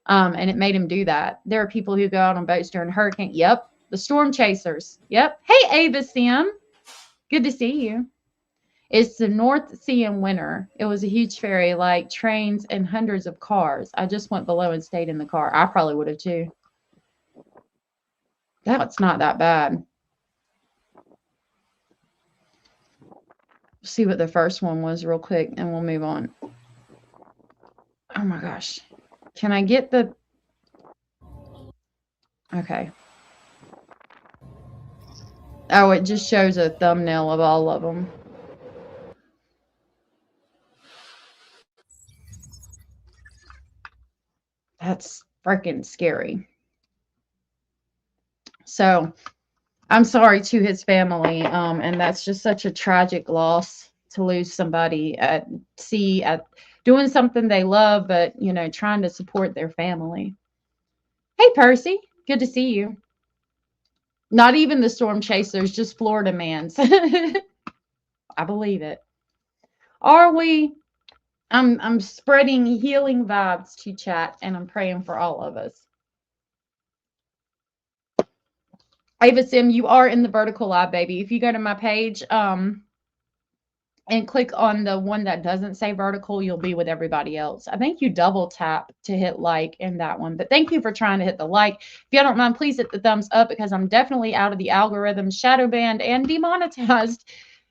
and it made him do that. There are people who go out on boats during hurricane. Yep. The storm chasers. Yep. Hey, Ava Sim. Good to see you. It's the North Sea in winter. It was a huge ferry, like trains and hundreds of cars. I just went below and stayed in the car. I probably would have too. That's not that bad. See what the first one was real quick, and we'll move on. Oh my gosh. Can I get the... Okay. Oh, it just shows a thumbnail of all of them. That's freaking scary. So, I'm sorry to his family, and that's just such a tragic loss to lose somebody at sea, at doing something they love, but, you know, trying to support their family. Hey, Percy. Good to see you. Not even the storm chasers, just Florida mans. I believe it. Are we? I'm spreading healing vibes to chat, and I'm praying for all of us. Ava Sim, you are in the vertical live, baby. If you go to my page and click on the one that doesn't say vertical, you'll be with everybody else. I think you double tap to hit like in that one. But thank you for trying to hit the like. If you don't mind, please hit the thumbs up, because I'm definitely out of the algorithm, shadow banned, and demonetized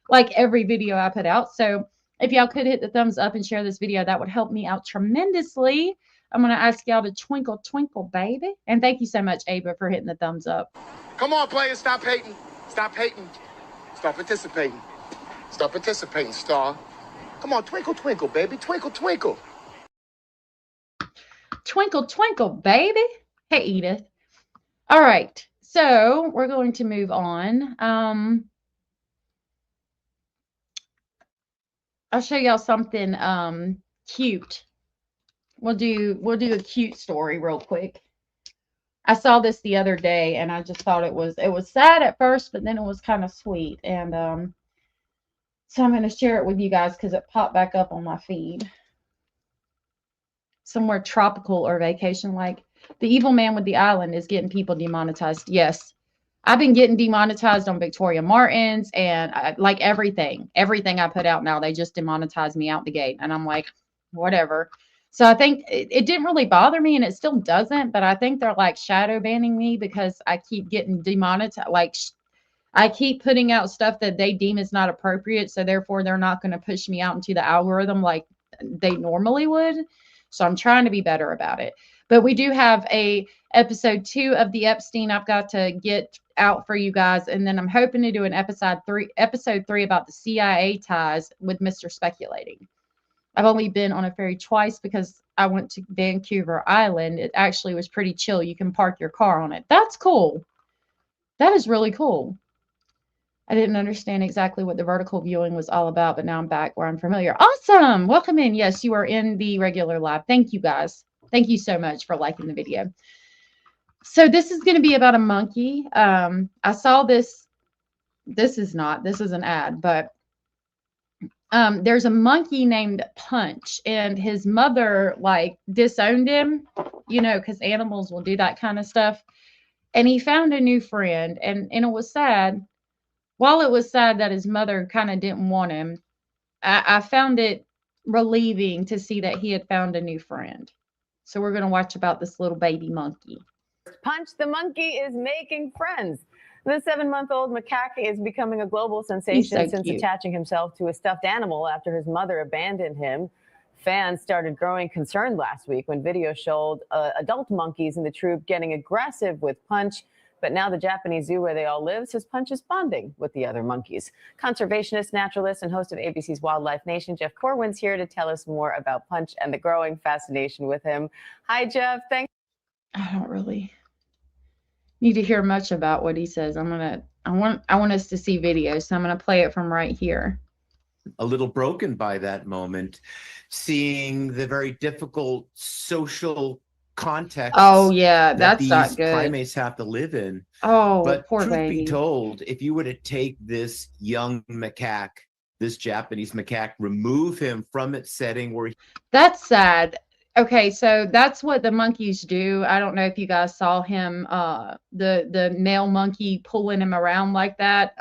like every video I put out. So if y'all could hit the thumbs up and share this video, that would help me out tremendously. I'm going to ask y'all to twinkle, twinkle, baby. And thank you so much, Ava, for hitting the thumbs up. Come on, players, stop hating. Stop hating. Start participating. Start participating, Star. Come on, twinkle, twinkle, baby. Twinkle, twinkle. Twinkle, twinkle, baby. Hey, Edith. All right. So we're going to move on. I'll show y'all something cute. We'll do a cute story real quick. I saw this the other day, and I just thought it was sad at first, but then it was kind of sweet. And so I'm going to share it with you guys because it popped back up on my feed. Somewhere tropical or vacation like. The evil man with the island is getting people demonetized. Yes. I've been getting demonetized on Victoria Martins, and like everything I put out now, they just demonetize me out the gate. And I'm like, whatever. So I think it didn't really bother me, and it still doesn't, but I think they're like shadow banning me because I keep getting demonetized. Like I keep putting out stuff that they deem is not appropriate. So therefore they're not going to push me out into the algorithm like they normally would. So I'm trying to be better about it. But we do have a episode 2 of the Epstein I've got to get out for you guys, and then I'm hoping to do an episode 3 about the CIA ties with Mr. Speculating. I've only been on a ferry twice because I went to Vancouver Island. It actually was pretty chill. You can park your car on it. That's cool. That is really cool. I didn't understand exactly what the vertical viewing was all about, but now I'm back where I'm familiar. Awesome. Welcome in. Yes, you are in the regular live. Thank you, guys. Thank you so much for liking the video. So this is going to be about a monkey. I saw this. This is an ad, but there's a monkey named Punch, and his mother like disowned him, you know, because animals will do that kind of stuff. And he found a new friend, and it was sad. While it was sad that his mother kind of didn't want him, I found it relieving to see that he had found a new friend. So we're going to watch about this little baby monkey. Punch the monkey is making friends. The 7-month-old macaque is becoming a global sensation since attaching himself to a stuffed animal after his mother abandoned him. Fans started growing concerned last week when video showed adult monkeys in the troop getting aggressive with Punch. But now the Japanese zoo where they all live says Punch is bonding with the other monkeys. Conservationist, naturalist, and host of ABC's Wildlife Nation, Jeff Corwin's here to tell us more about Punch and the growing fascination with him. Hi, Jeff. Thanks. I don't really need to hear much about what he says. I want us to see videos, so I'm gonna play it from right here. A little broken by that moment, seeing the very difficult social context. Oh yeah, that's not these good. Primates have to live in. Oh, but poor truth baby. be told, if you were to take this young macaque, this Japanese macaque, remove him from its setting where that's sad. Okay, so that's what the monkeys do. I don't know if you guys saw him, the male monkey pulling him around like that.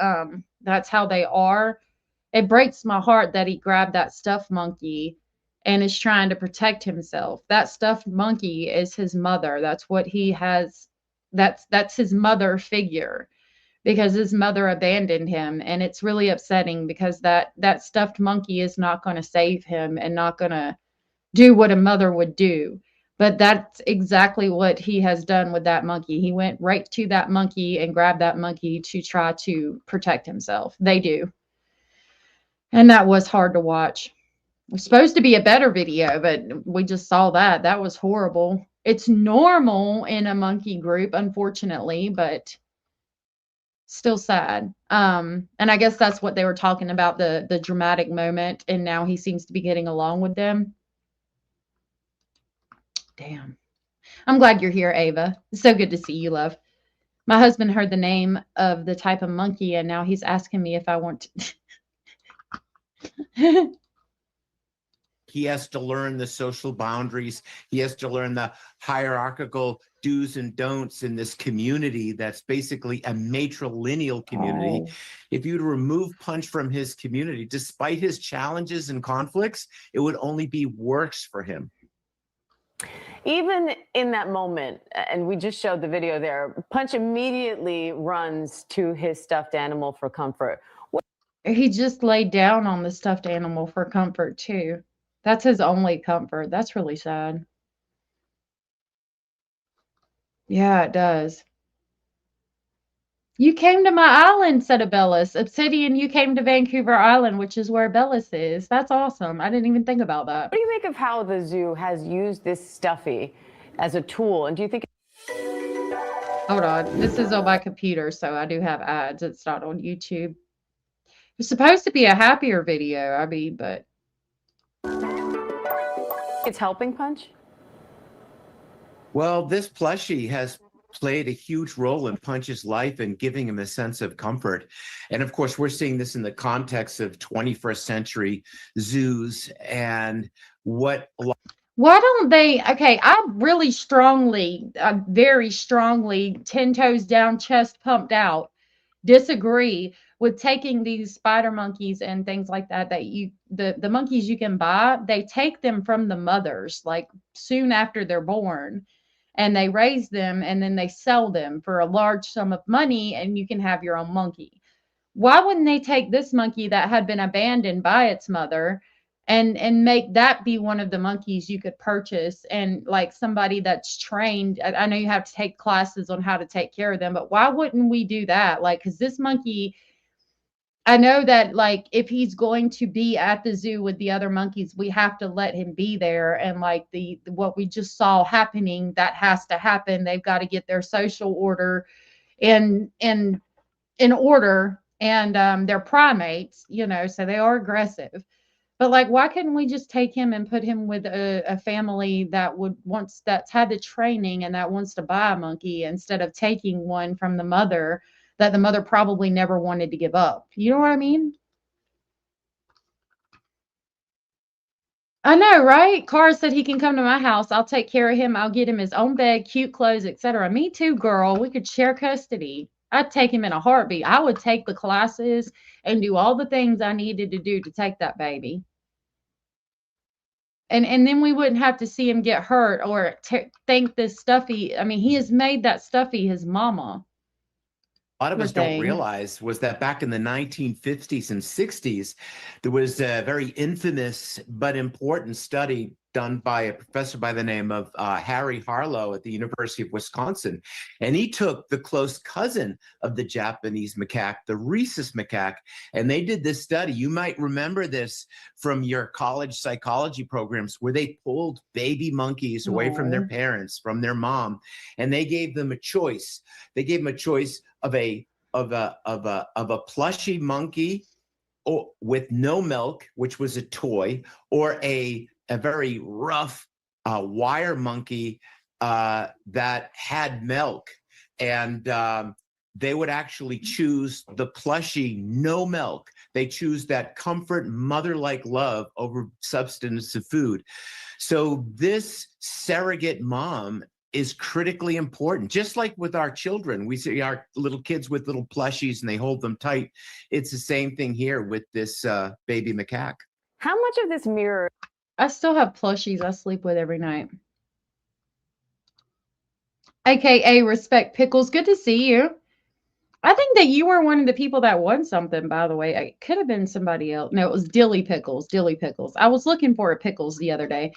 That's how they are. It breaks my heart that he grabbed that stuffed monkey and is trying to protect himself. That stuffed monkey is his mother. That's what he has. That's his mother figure, because his mother abandoned him, and it's really upsetting because that stuffed monkey is not going to save him and not going to do what a mother would do. But that's exactly what he has done with that monkey. He went right to that monkey and grabbed that monkey to try to protect himself. They do. And that was hard to watch. It was supposed to be a better video, but we just saw that. That was horrible. It's normal in a monkey group, unfortunately, but still sad. And I guess that's what they were talking about, the dramatic moment, and now he seems to be getting along with them. Damn. I'm glad you're here, Ava. It's so good to see you, love. My husband heard the name of the type of monkey, and now he's asking me if I want to. he has to learn the social boundaries. He has to learn the hierarchical do's and don'ts in this community that's basically a matrilineal community. Oh. If you were to remove Punch from his community, despite his challenges and conflicts, it would only be worse for him. Even in that moment, and we just showed the video there, Punch immediately runs to his stuffed animal for comfort. He just laid down on the stuffed animal for comfort, too. That's his only comfort. That's really sad. Yeah, it does. You came to my island, said Bellis. Obsidian, you came to Vancouver Island, which is where Bellis is. That's awesome. I didn't even think about that. What do you make of how the zoo has used this stuffy as a tool? And do you think... Hold on. This is on my computer, so I do have ads. It's not on YouTube. It's supposed to be a happier video, I mean, but... It's helping Punch? Well, this plushie has played a huge role in Punch's life and giving him a sense of comfort. And of course, we're seeing this in the context of 21st century zoos and what... Why don't they... Okay, I really strongly, very strongly, 10 toes down, chest pumped out, disagree with taking these spider monkeys and things like that, the monkeys you can buy, they take them from the mothers, like soon after they're born, and they raise them and then they sell them for a large sum of money and you can have your own monkey. Why wouldn't they take this monkey that had been abandoned by its mother and make that be one of the monkeys you could purchase, and like somebody that's trained. I know you have to take classes on how to take care of them, but why wouldn't we do that? Like, because this monkey, I know that like if he's going to be at the zoo with the other monkeys, we have to let him be there. And like the what we just saw happening, that has to happen. They've got to get their social order in order, and they're primates, you know, so they are aggressive. But like, why couldn't we just take him and put him with a family that that's had the training and that wants to buy a monkey, instead of taking one from the mother that the mother probably never wanted to give up? You know what I mean? I know, right? Carr said he can come to my house. I'll take care of him. I'll get him his own bed, cute clothes, etc. Me too, girl. We could share custody. I'd take him in a heartbeat. I would take the classes and do all the things I needed to do to take that baby. And then we wouldn't have to see him get hurt or think this Stuffy. I mean, he has made that Stuffy his mama. A lot of us don't realize was that back in the 1950s and 60s, there was a very infamous but important study done by a professor by the name of Harry Harlow at the University of Wisconsin. And he took the close cousin of the Japanese macaque, the rhesus macaque, and they did this study. You might remember this from your college psychology programs, where they pulled baby monkeys away from their parents, from their mom, and they gave them a choice. They gave them a choice of a plushy monkey with no milk, which was a toy, or a very rough wire monkey that had milk. And they would actually choose the plushy, no milk. They choose that comfort, mother-like love over substance of food. So this surrogate mom is critically important. Just like with our children, we see our little kids with little plushies and they hold them tight. It's the same thing here with this baby macaque. How much of this mirror? I still have plushies I sleep with every night. AKA Respect Pickles. Good to see you. I think that you were one of the people that won something, by the way. It could have been somebody else. No, it was Dilly Pickles. Dilly Pickles. I was looking for a Pickles the other day.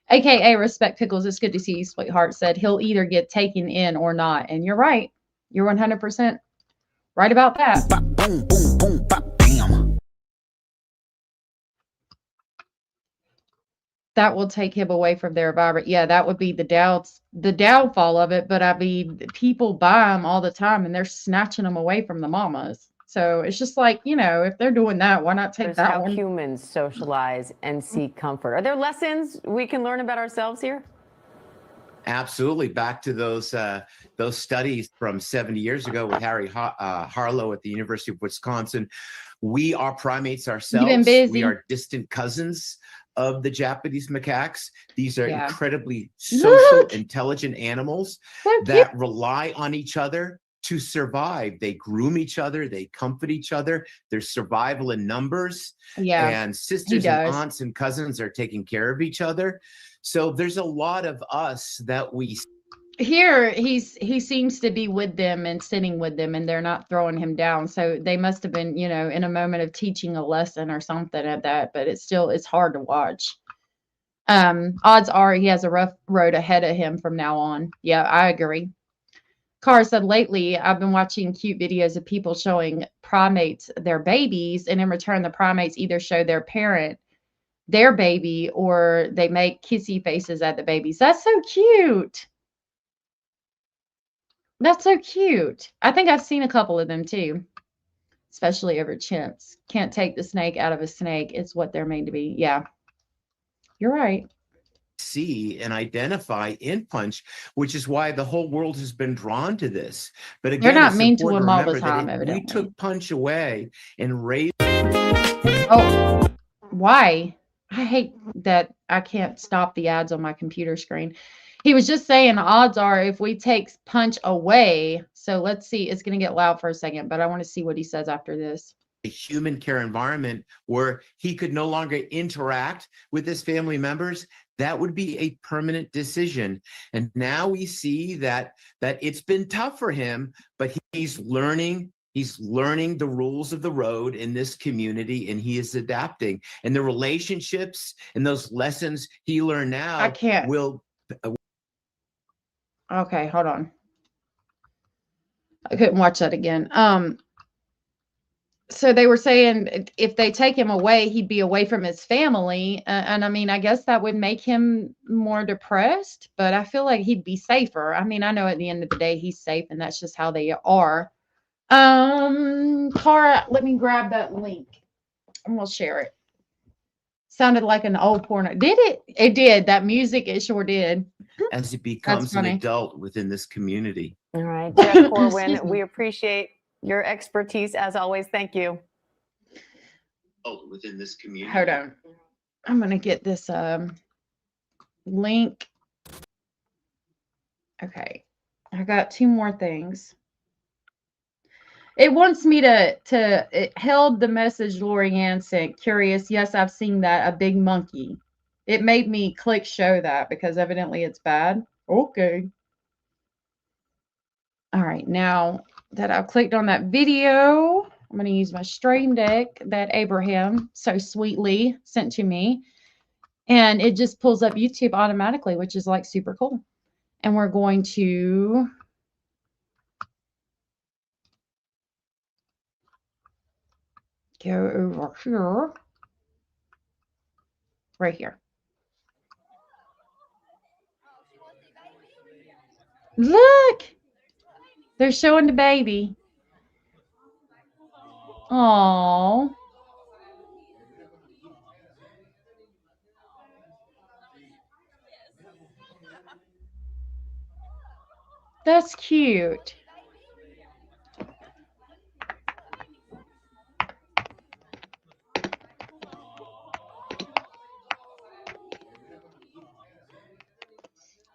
AKA Respect Pickles. It's good to see you, sweetheart. Said he'll either get taken in or not. And you're right. You're 100% right about that. Boom, boom, boom, bam. That will take him away from their environment. Yeah, that would be the downfall of it. But I mean, people buy them all the time and they're snatching them away from the mamas. So it's just like, you know, if they're doing that, why not take that one? How humans socialize and seek comfort. Are there lessons we can learn about ourselves here? Absolutely. Back to those studies from 70 years ago with Harry Harlow at the University of Wisconsin. We are primates ourselves. You've been busy. We are distant cousins of the Japanese macaques. These are incredibly intelligent animals that rely on each other to survive. They groom each other. They comfort each other. There's survival in numbers. Yeah, and sisters and aunts and cousins are taking care of each other. So there's a lot of us that we here. He seems to be with them and sitting with them, and they're not throwing him down. So they must have been, you know, in a moment of teaching a lesson or something at that. But it's hard to watch. Odds are he has a rough road ahead of him from now on. Yeah, I agree. Carr said, lately, I've been watching cute videos of people showing primates their babies, and in return, the primates either show their parent their baby or they make kissy faces at the babies. That's so cute. That's so cute. I think I've seen a couple of them too, especially over chimps. Can't take the snake out of a snake. It's what they're made to be. Yeah, you're right. See and identify in Punch, which is why the whole world has been drawn to this. But again, they're not mean to him all the time. We took Punch away and raised. Oh, why? I hate that I can't stop the ads on my computer screen. He was just saying odds are if we take Punch away. So let's see. It's going to get loud for a second, but I want to see what he says after this. A human care environment where he could no longer interact with his family members, that would be a permanent decision. And now we see that it's been tough for him, but he's learning He's learning the rules of the road in this community, and he is adapting. And the relationships and those lessons he learned now I can't. will. Okay, hold on. I couldn't watch that again. So they were saying if they take him away, he'd be away from his family. And I mean, I guess that would make him more depressed, but I feel like he'd be safer. I mean, I know at the end of the day, he's safe and that's just how they are. Cara, let me grab that link and we'll share it. Sounded like an old porno. Did it? It did. That music, it sure did. As he becomes an adult within this community. All right, Jeff Corwin, we appreciate your expertise as always. Thank you. Within this community. Hold on. I'm going to get this link. Okay. I got 2 more things. It wants me it held the message Lori Ann sent. Curious. Yes, I've seen that. A big monkey. It made me click show that because evidently it's bad. Okay. All right. Now that I've clicked on that video, I'm going to use my Stream Deck that Abraham so sweetly sent to me. And it just pulls up YouTube automatically, which is like super cool. And we're going to go over here. Right here. Look! They're showing the baby. Oh. That's cute.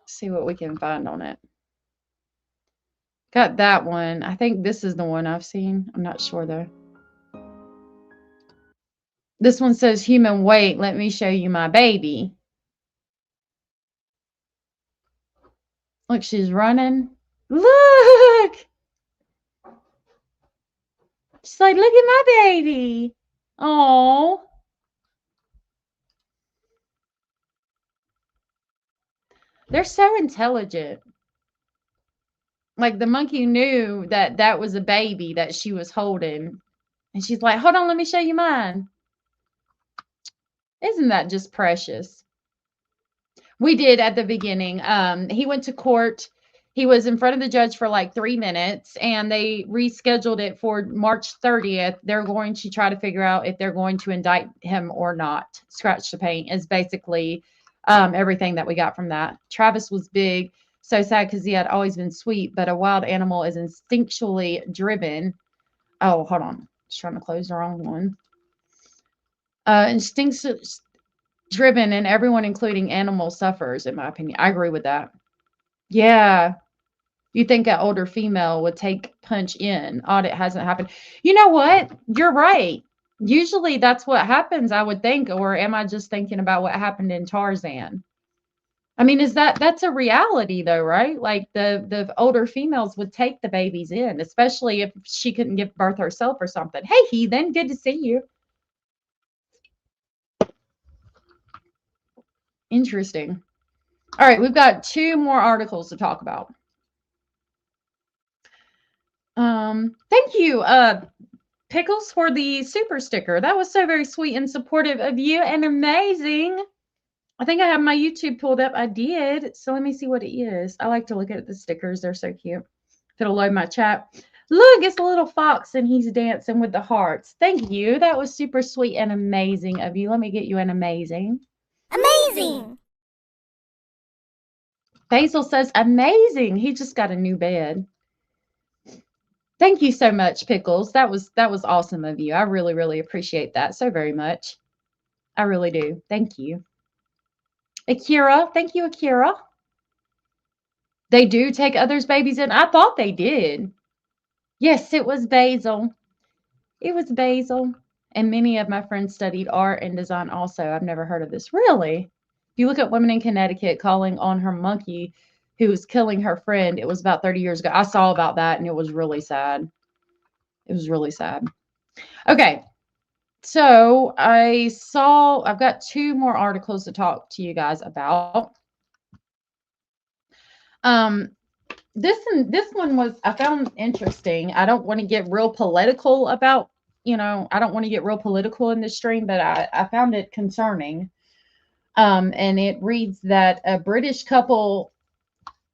See what we can find on it. Got that one. I think this is the one I've seen. I'm not sure though. This one says human weight. Let me show you my baby. Look, she's running. Look! She's like, look at my baby. Oh. They're so intelligent. Like the monkey knew that that was a baby that she was holding. And she's like, hold on, let me show you mine. Isn't that just precious? We did at the beginning. He went to court. He was in front of the judge for like 3 minutes and they rescheduled it for March 30th. They're going to try to figure out if they're going to indict him or not. Scratch the paint is basically everything that we got from that. Travis was big. So sad because he had always been sweet, but a wild animal is instinctually driven. Oh, hold on. Just trying to close the wrong one. Instincts driven and everyone, including animals, suffers, in my opinion. I agree with that. Yeah. You think an older female would take punch in. Odd, it hasn't happened. You know what? You're right. Usually that's what happens, I would think. Or am I just thinking about what happened in Tarzan? I mean, that's a reality though, right? Like the older females would take the babies in, especially if she couldn't give birth herself or something. Hey, heathen, good to see you. Interesting. All right, we've got 2 more articles to talk about. Thank you, Pickles, for the super sticker. That was so very sweet and supportive of you and amazing. I think I have my YouTube pulled up. I did. So let me see what it is. I like to look at the stickers. They're so cute. If it'll load my chat. Look, it's a little fox and he's dancing with the hearts. Thank you. That was super sweet and amazing of you. Let me get you an amazing. Amazing. Basil says amazing. He just got a new bed. Thank you so much, Pickles. That was awesome of you. I really, really appreciate that so very much. I really do. Thank you. Akira. Thank you, Akira. They do take others' babies in. I thought they did. Yes, it was Basil. It was Basil. And many of my friends studied art and design also. I've never heard of this. Really? If you look at women in Connecticut calling on her monkey who was killing her friend, it was about 30 years ago. I saw about that and it was really sad. It was really sad. Okay. So I've got 2 more articles to talk to you guys about. This one was, I found interesting. I don't want to get real political about, I don't want to get real political in this stream, but I found it concerning. And it reads that a British couple,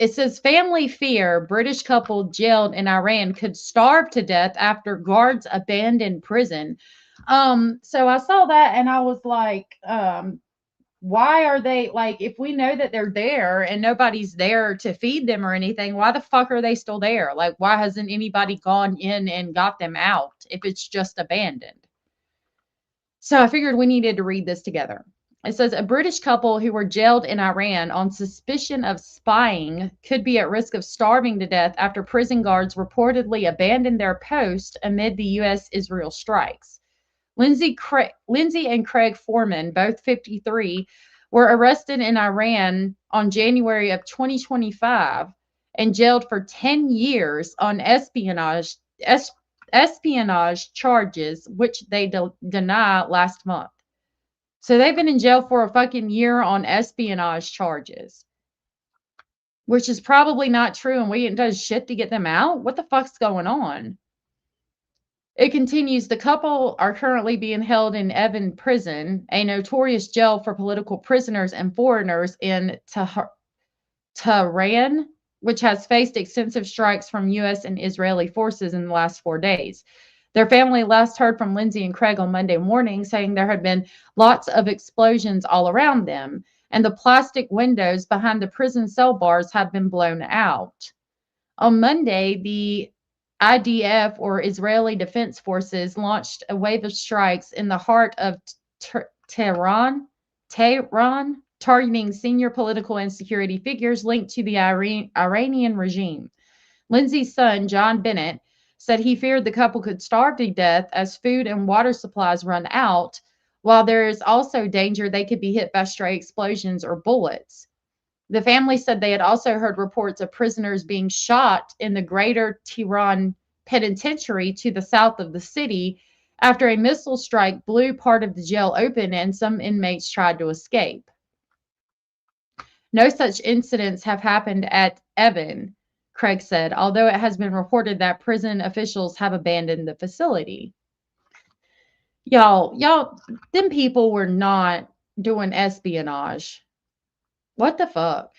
it says family fear, British couple jailed in Iran could starve to death after guards abandoned prison. So I saw that and I was like, why are they, like, if we know that they're there and nobody's there to feed them or anything, why the fuck are they still there? Like, why hasn't anybody gone in and got them out if it's just abandoned? So I figured we needed to read this together. It says a British couple who were jailed in Iran on suspicion of spying could be at risk of starving to death after prison guards reportedly abandoned their post amid the U.S.-Israel strikes. Lindsay and Craig Foreman, both 53, were arrested in Iran on January of 2025 and jailed for 10 years on espionage charges, which they deny last month. So they've been in jail for a fucking year on espionage charges, which is probably not true, and we didn't do shit to get them out. What the fuck's going on? It continues, the couple are currently being held in Evin Prison, a notorious jail for political prisoners and foreigners in Tehran, which has faced extensive strikes from U.S. and Israeli forces in the last 4 days. Their family last heard from Lindsay and Craig on Monday morning, saying there had been lots of explosions all around them, and the plastic windows behind the prison cell bars had been blown out. On Monday, the IDF, or Israeli Defense Forces, launched a wave of strikes in the heart of Tehran, targeting senior political and security figures linked to the Iranian regime. Lindsay's son, John Bennett, said he feared the couple could starve to death as food and water supplies run out, while there is also danger they could be hit by stray explosions or bullets. The family said they had also heard reports of prisoners being shot in the greater Tehran penitentiary to the south of the city after a missile strike blew part of the jail open and some inmates tried to escape. No such incidents have happened at Evin, Craig said, although it has been reported that prison officials have abandoned the facility. Y'all, them people were not doing espionage. What the fuck?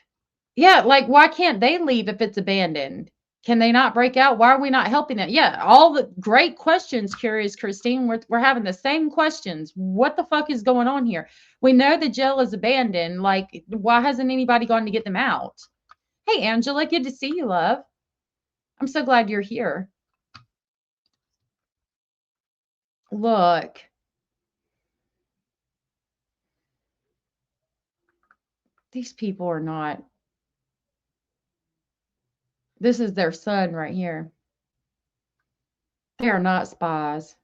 Yeah, like, why can't they leave if it's abandoned? Can they not break out? Why are we not helping them? Yeah, all the great questions, Curious Christine. We're having the same questions. What the fuck is going on here? We know the jail is abandoned. Like, why hasn't anybody gone to get them out? Hey, Angela, good to see you, love. I'm so glad you're here. Look. These people are not. This is their son right here. They are not spies.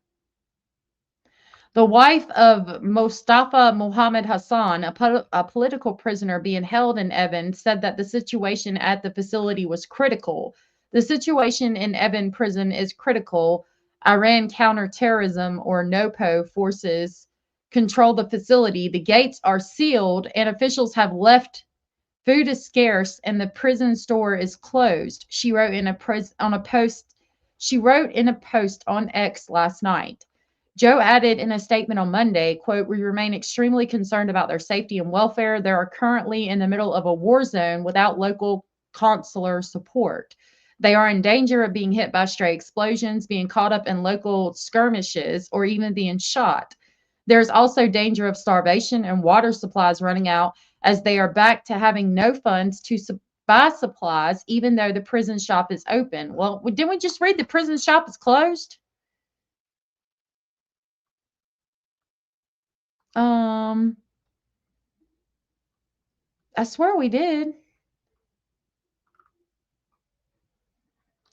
The wife of Mostafa Mohammed Hassan, a political prisoner being held in Evin, said that the situation at the facility was critical. The situation in Evin prison is critical. Iran counterterrorism, or NOPO, forces control the facility. The gates are sealed and officials have left. Food is scarce and the prison store is closed, she wrote in a post on X last night. Joe added in a statement on Monday, quote, "We remain extremely concerned about their safety and welfare. They are currently in the middle of a war zone without local consular support. They are in danger of being hit by stray explosions, being caught up in local skirmishes, or even being shot. There's also danger of starvation and water supplies running out as they are back to having no funds to buy supplies, even though the prison shop is open." Well, didn't we just read the prison shop is closed? I swear we did.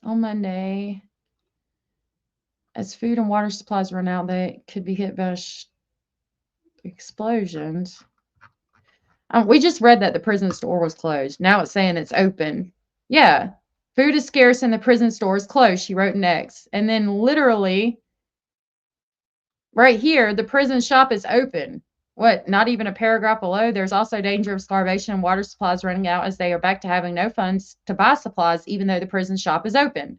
On Monday, as food and water supplies run out, they could be hit by explosions. We just read that the prison store was closed. Now it's saying it's open. Yeah. Food is scarce and the prison store is closed, she wrote next. And then literally right here, the prison shop is open. What, not even a paragraph below? There's also danger of starvation and water supplies running out as they are back to having no funds to buy supplies, even though the prison shop is open.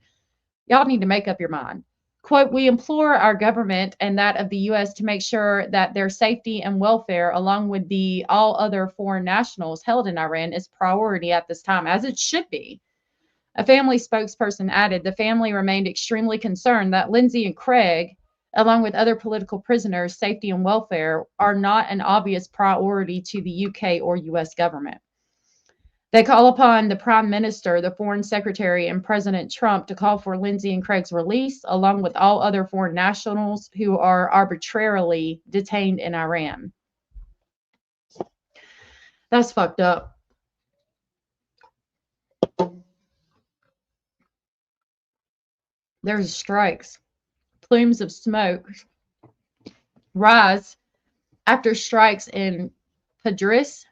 Y'all need to make up your mind. Quote, we implore our government and that of the U.S. to make sure that their safety and welfare, along with the all other foreign nationals held in Iran, is priority at this time, as it should be. A family spokesperson added, the family remained extremely concerned that Lindsay and Craig, along with other political prisoners' safety and welfare, are not an obvious priority to the UK or US government. They call upon the Prime Minister, the Foreign Secretary, and President Trump to call for Lindsay and Craig's release, along with all other foreign nationals who are arbitrarily detained in Iran. That's fucked up. There's strikes. Plumes of smoke rise after strikes in Padris,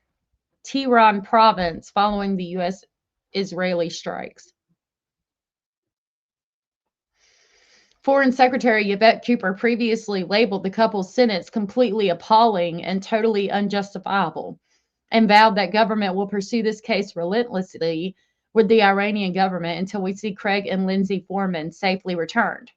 Tehran province following the U.S.-Israeli strikes. Foreign Secretary Yvette Cooper previously labeled the couple's sentence completely appalling and totally unjustifiable, and vowed that government will pursue this case relentlessly with the Iranian government until we see Craig and Lindsay Foreman safely returned.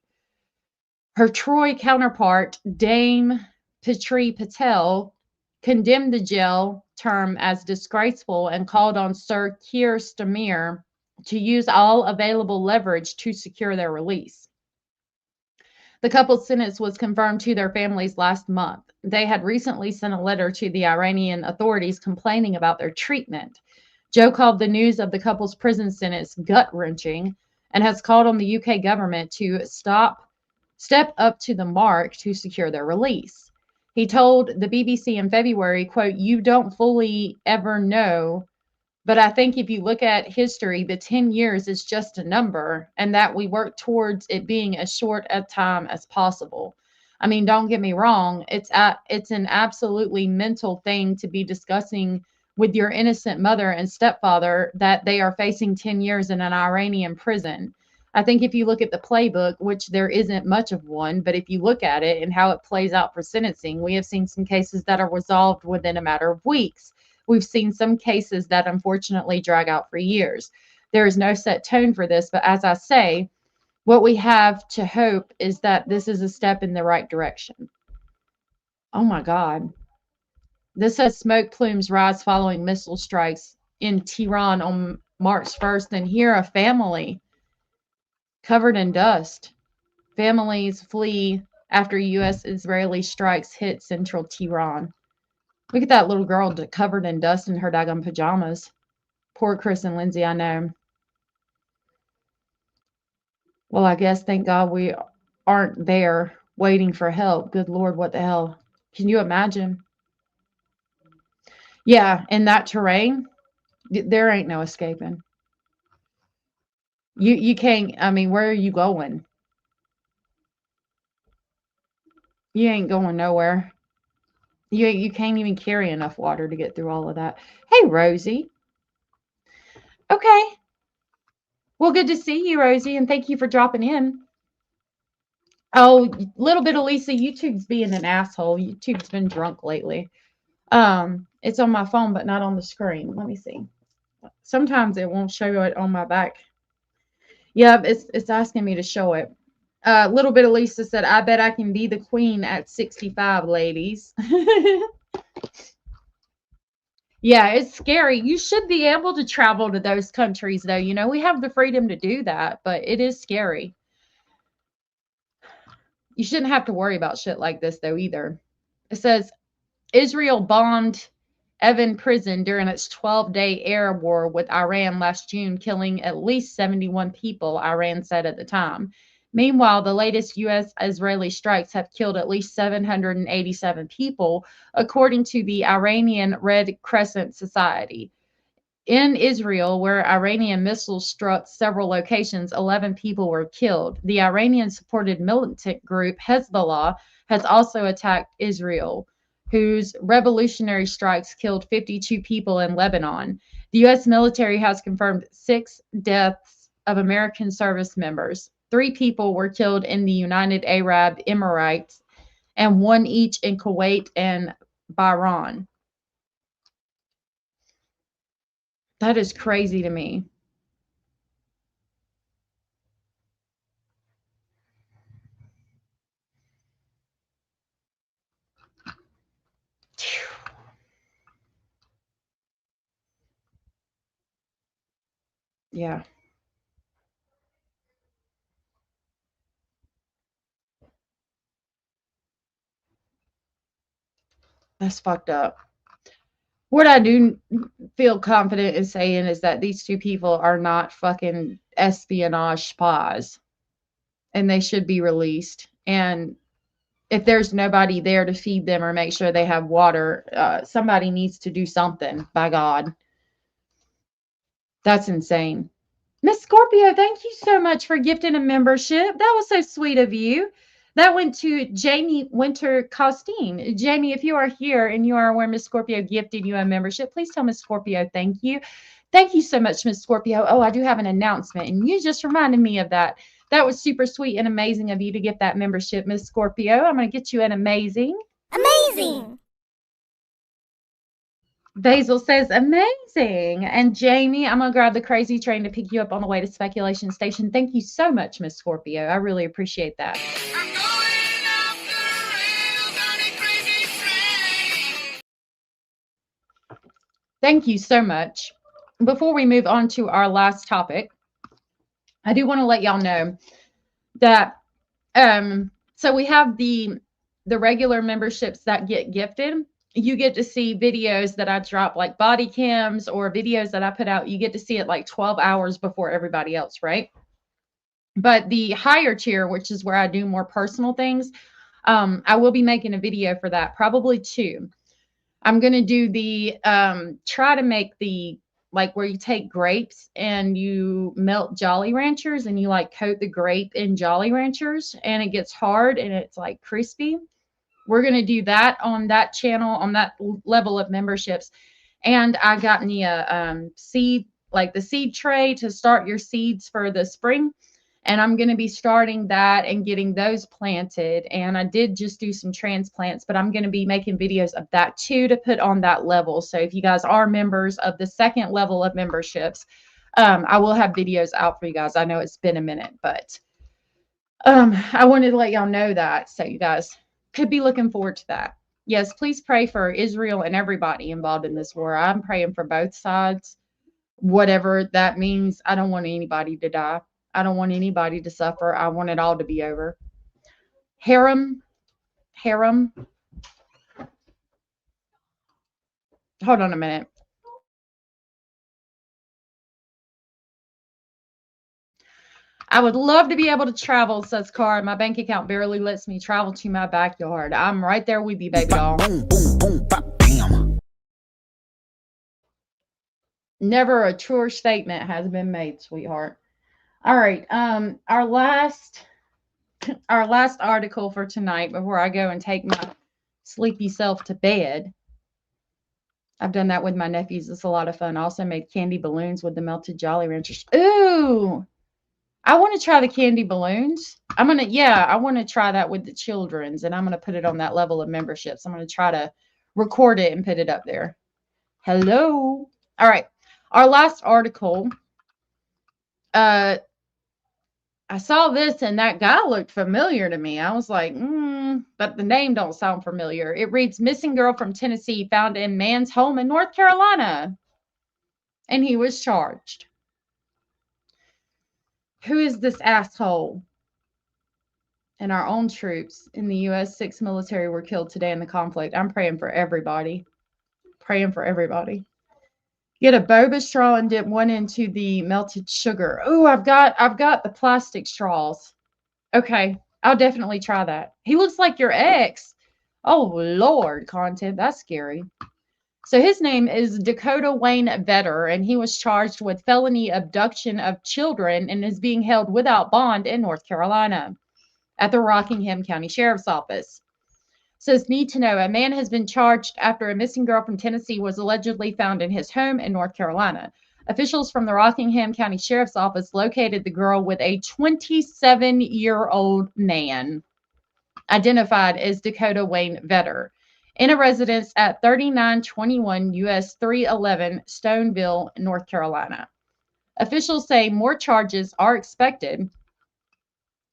Her Troy counterpart, Dame Petri Patel, condemned the jail term as disgraceful and called on Sir Keir Starmer to use all available leverage to secure their release. The couple's sentence was confirmed to their families last month. They had recently sent a letter to the Iranian authorities complaining about their treatment. Joe called the news of the couple's prison sentence gut-wrenching and has called on the UK government to step up to the mark to secure their release. He told the BBC in February, quote, you don't fully ever know, but I think if you look at history, the 10 years is just a number, and that we work towards it being as short a time as possible. I mean, don't get me wrong. It's an absolutely mental thing to be discussing with your innocent mother and stepfather that they are facing 10 years in an Iranian prison. I think if you look at the playbook, which there isn't much of one, but if you look at it and how it plays out for sentencing, we have seen some cases that are resolved within a matter of weeks. We've seen some cases that unfortunately drag out for years. There is no set tone for this, but as I say, what we have to hope is that this is a step in the right direction. Oh my God. This says smoke plumes rise following missile strikes in Tehran on March 1st, and here a family covered in dust. Families flee after U.S.-Israeli strikes hit central Tehran. Look at that little girl covered in dust in her daggone pajamas. Poor Chris and Lindsay, I know. Well, I guess thank God we aren't there waiting for help. Good Lord, what the hell? Can you imagine? Yeah, in that terrain, there ain't no escaping. You can't, I mean, where are you going? You ain't going nowhere. You can't even carry enough water to get through all of that. Hey, Rosie. Okay. Well, good to see you, Rosie, and thank you for dropping in. Oh, little bit of Lisa, YouTube's being an asshole. YouTube's been drunk lately. It's on my phone, but not on the screen. Let me see. Sometimes it won't show it on my back. Yeah, it's asking me to show it. Little bit of Lisa said, I bet I can be the queen at 65, ladies. Yeah, it's scary. You should be able to travel to those countries, though. You know, we have the freedom to do that, but it is scary. You shouldn't have to worry about shit like this, though, either. It says, Israel bombed Evin prison during its 12-day air war with Iran last June, killing at least 71 people, Iran said at the time. Meanwhile, the latest U.S.-Israeli strikes have killed at least 787 people, according to the Iranian Red Crescent Society. In Israel, where Iranian missiles struck several locations, 11 people were killed. The Iranian-supported militant group Hezbollah has also attacked Israel, whose revolutionary strikes killed 52 people in Lebanon. The U.S. military has confirmed 6 deaths of American service members. 3 people were killed in the United Arab Emirates and 1 each in Kuwait and Bahrain. That is crazy to me. Yeah. That's fucked up. What I do feel confident in saying is that these 2 people are not fucking espionage spies, and they should be released. And if there's nobody there to feed them or make sure they have water, somebody needs to do something, by God. That's insane. Miss Scorpio, thank you so much for gifting a membership. That was so sweet of you. That went to Jamie Winter Costine. Jamie, if you are here and you are aware Miss Scorpio gifted you a membership, please tell Miss Scorpio thank you. Thank you so much, Miss Scorpio. Oh, I do have an announcement, and you just reminded me of that. That was super sweet and amazing of you to get that membership, Miss Scorpio. I'm going to get you an amazing. Amazing. Basil says amazing. And Jamie, I'm going to grab the crazy train to pick you up on the way to Speculation Station. Thank you so much, Miss Scorpio. I really appreciate that. Thank you so much. Before we move on to our last topic, I do want to let y'all know that so we have the regular memberships that get gifted. You get to see videos that I drop, like body cams or videos that I put out. You get to see it like 12 hours before everybody else, right? But the higher tier, which is where I do more personal things, I will be making a video for that, probably 2. I'm going to do the, try to make the, like where you take grapes and you melt Jolly Ranchers and you like coat the grape in Jolly Ranchers and it gets hard and it's like crispy. We're going to do that on that channel, on that level of memberships. And I got me a seed, like the seed tray to start your seeds for the spring. And I'm going to be starting that and getting those planted. And I did just do some transplants, but I'm going to be making videos of that too to put on that level. So if you guys are members of the second level of memberships, I will have videos out for you guys. I know it's been a minute, but I wanted to let y'all know that. So you guys could be looking forward to that. Yes, please pray for Israel and everybody involved in this war. I'm praying for both sides, whatever that means. I don't want anybody to die. I don't want anybody to suffer. I want it all to be over. Harem. Hold on a minute. I would love to be able to travel, says Car. My bank account barely lets me travel to my backyard. I'm right there with you, baby doll. Boom, boom, boom, bop, bam. Never a truer statement has been made, sweetheart. All right. Our last article for tonight before I go and take my sleepy self to bed. I've done that with my nephews. It's a lot of fun. I also made candy balloons with the melted Jolly Ranchers. Ooh, I want to try the candy balloons. I want to try that with the children's, and I'm going to put it on that level of memberships. I'm going to try to record it and put it up there. Hello. All right. Our last article. I saw this and that guy looked familiar to me. I was like, but the name don't sound familiar. It reads, missing girl from Tennessee found in man's home in North Carolina. And he was charged. Who is this asshole? And our own troops in the U.S. 6 military were killed today in the conflict. I'm praying for everybody. Praying for everybody. Get a boba straw and dip one into the melted sugar. Oh, I've got the plastic straws. Okay, I'll definitely try that. He looks like your ex. Oh, Lord, content. That's scary. So his name is Dakota Wayne Vedder, and he was charged with felony abduction of children and is being held without bond in North Carolina at the Rockingham County Sheriff's Office. Says, need to know, a man has been charged after a missing girl from Tennessee was allegedly found in his home in North Carolina. Officials from the Rockingham County Sheriff's Office located the girl with a 27-year-old man identified as Dakota Wayne Vetter in a residence at 3921 US 311 Stoneville, North Carolina. Officials say more charges are expected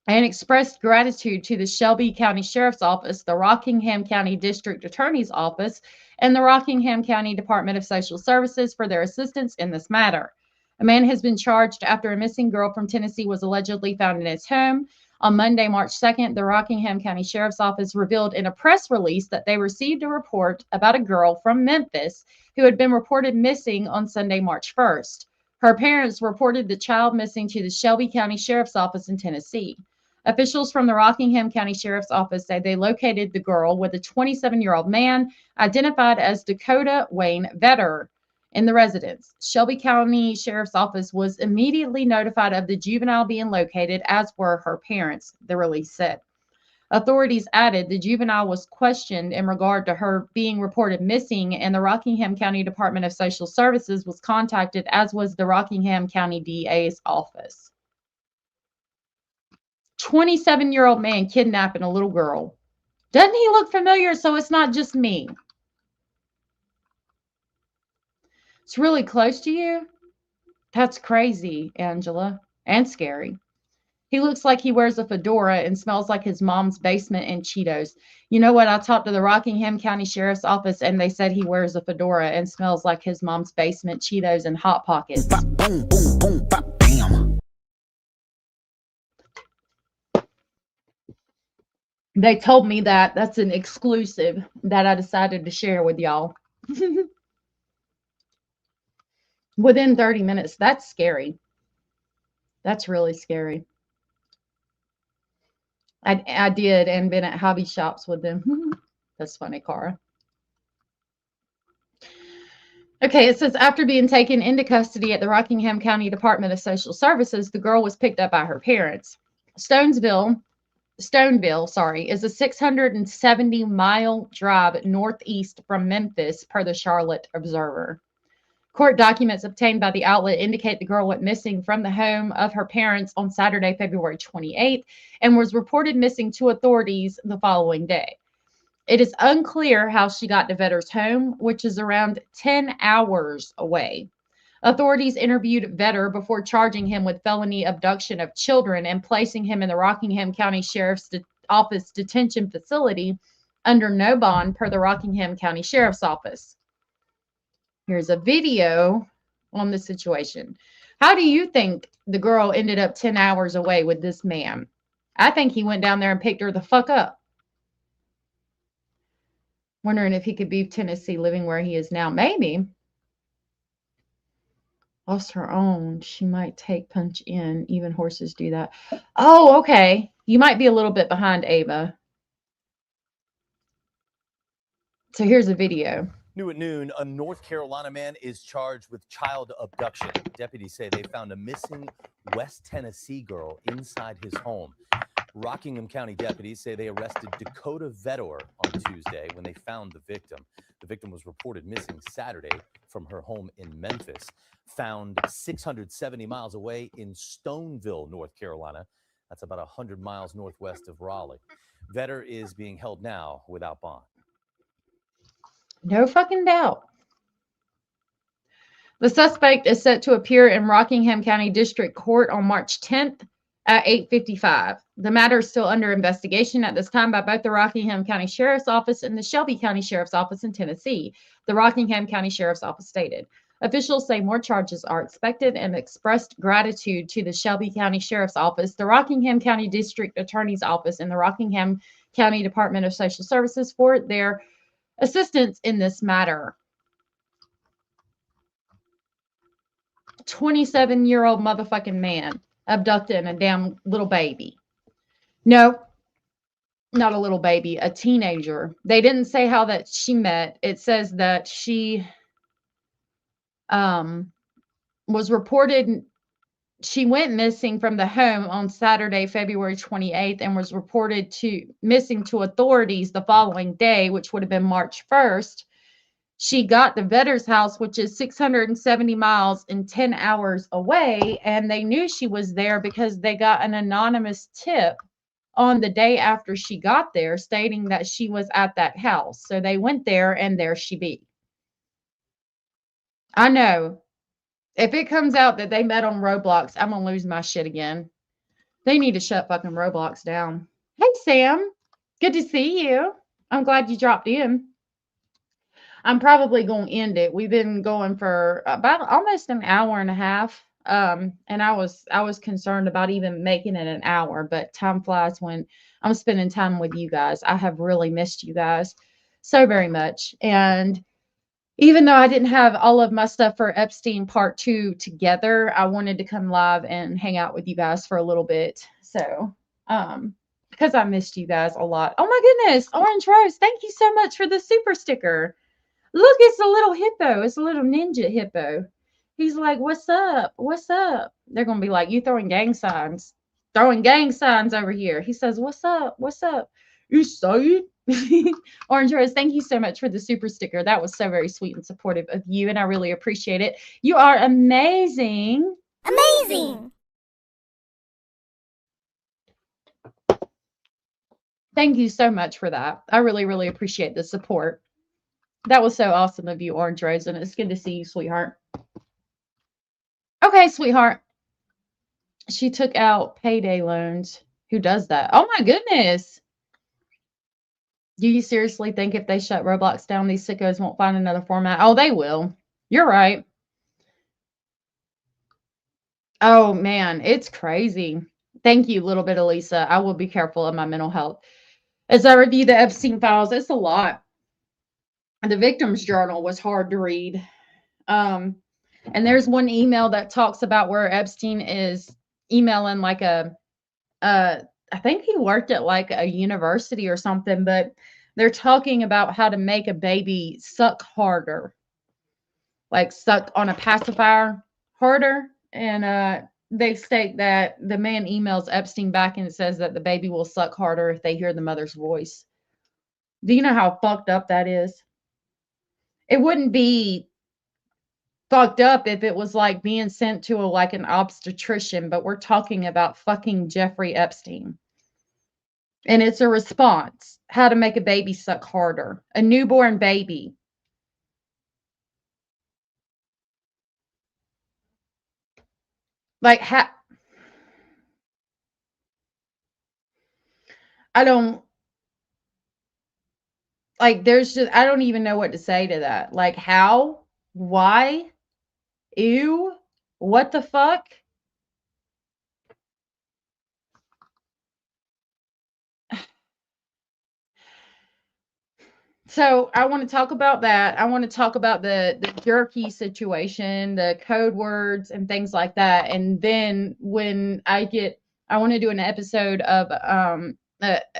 and expressed gratitude to the Shelby County Sheriff's Office, the Rockingham County District Attorney's Office, and the Rockingham County Department of Social Services for their assistance in this matter. A man has been charged after a missing girl from Tennessee was allegedly found in his home. On Monday, March 2nd, the Rockingham County Sheriff's Office revealed in a press release that they received a report about a girl from Memphis who had been reported missing on Sunday, March 1st. Her parents reported the child missing to the Shelby County Sheriff's Office in Tennessee. Officials from the Rockingham County Sheriff's Office say they located the girl with a 27-year-old man identified as Dakota Wayne Vetter in the residence. Shelby County Sheriff's Office was immediately notified of the juvenile being located, as were her parents, the release said. Authorities added the juvenile was questioned in regard to her being reported missing, and the Rockingham County Department of Social Services was contacted, as was the Rockingham County DA's office. 27-year-old man kidnapping a little girl. Doesn't he look familiar? So it's not just me. It's really close to you? That's crazy, Angela, and scary. He looks like he wears a fedora and smells like his mom's basement and Cheetos. You know what? I talked to the Rockingham County Sheriff's Office, and they said he wears a fedora and smells like his mom's basement, Cheetos, and Hot Pockets. Boom, boom, boom, bop, bam. They told me that. That's an exclusive that I decided to share with y'all. Within 30 minutes. That's scary. That's really scary. I did, and been at hobby shops with them. That's funny, Cara. Okay, it says after being taken into custody at the Rockingham County Department of Social Services, the girl was picked up by her parents. Stoneville, is a 670-mile drive northeast from Memphis, per the Charlotte Observer. Court documents obtained by the outlet indicate the girl went missing from the home of her parents on Saturday, February 28th, and was reported missing to authorities the following day. It is unclear how she got to Vetter's home, which is around 10 hours away. Authorities interviewed Vetter before charging him with felony abduction of children and placing him in the Rockingham County Sheriff's Office detention facility under no bond, per the Rockingham County Sheriff's Office. Here's a video on the situation. How do you think the girl ended up 10 hours away with this man? I think he went down there and picked her the fuck up. Wondering if he could be Tennessee, living where he is now. Maybe. Lost her own. She might take punch in. Even horses do that. Oh, okay. You might be a little bit behind, Ava. So here's a video. New at noon, a North Carolina man is charged with child abduction. Deputies say they found a missing West Tennessee girl inside his home. Rockingham County deputies say they arrested Dakota Vetter on Tuesday when they found the victim. The victim was reported missing Saturday from her home in Memphis, found 670 miles away in Stoneville, North Carolina. That's about 100 miles northwest of Raleigh. Vetter is being held now without bond. No fucking doubt. The suspect is set to appear in Rockingham County District Court on March 10th at 8:55. The matter is still under investigation at this time by both the Rockingham County Sheriff's Office and the Shelby County Sheriff's Office in Tennessee, the Rockingham County Sheriff's Office stated. Officials say more charges are expected and expressed gratitude to the Shelby County Sheriff's Office, the Rockingham County District Attorney's Office, and the Rockingham County Department of Social Services for their assistance in this matter. 27-year-old motherfucking man abducting a damn little baby. No, not a little baby, a teenager. They didn't say how that she met. It says that she was reported, she went missing from the home on Saturday, February 28th, and was reported missing to authorities the following day, which would have been March 1st. she got to Vetter's house, which is 670 miles and 10 hours away. And they knew she was there because they got an anonymous tip on the day after she got there stating that she was at that house. So they went there and there she be. I know. If it comes out that they met on Roblox, I'm going to lose my shit again. They need to shut fucking Roblox down. Hey, Sam. Good to see you. I'm glad you dropped in. I'm probably going to end it. We've been going for about almost an hour and a half. And I was concerned about even making it an hour, but time flies when I'm spending time with you guys. I have really missed you guys so very much. And even though I didn't have all of my stuff for Epstein Part 2 together, I wanted to come live and hang out with you guys for a little bit. So, because I missed you guys a lot. Oh my goodness, Orange Rose, thank you so much for the super sticker. Look, it's a little hippo. It's a little ninja hippo. He's like, what's up? What's up? They're going to be like, you throwing gang signs. Throwing gang signs over here. He says, what's up? What's up? You say it? Orange Rose, thank you so much for the super sticker. That was so very sweet and supportive of you, and I really appreciate it. You are amazing. Amazing. Thank you so much for that. I really, really appreciate the support. That was so awesome of you, Orange Rose, and it's good to see you, sweetheart. Okay, sweetheart. She took out payday loans. Who does that? Oh, my goodness. Do you seriously think if they shut Roblox down, these sickos won't find another format? Oh, they will. You're right. Oh, man, it's crazy. Thank you, little bit of Lisa. I will be careful of my mental health. As I review the Epstein files, it's a lot. The victim's journal was hard to read. And there's one email that talks about where Epstein is emailing like I think he worked at like a university or something, but they're talking about how to make a baby suck harder, like suck on a pacifier harder. And they state that the man emails Epstein back and says that the baby will suck harder if they hear the mother's voice. Do you know how fucked up that is? It wouldn't be fucked up if it was like being sent to like an obstetrician, but we're talking about fucking Jeffrey Epstein. And it's a response. How to make a baby suck harder. A newborn baby. Like, I don't, like, there's just, I don't even know what to say to that. Like, how? Why? Ew? What the fuck? So I want to talk about that. I want to talk about the jerky situation, the code words and things like that. And then when I want to do an episode of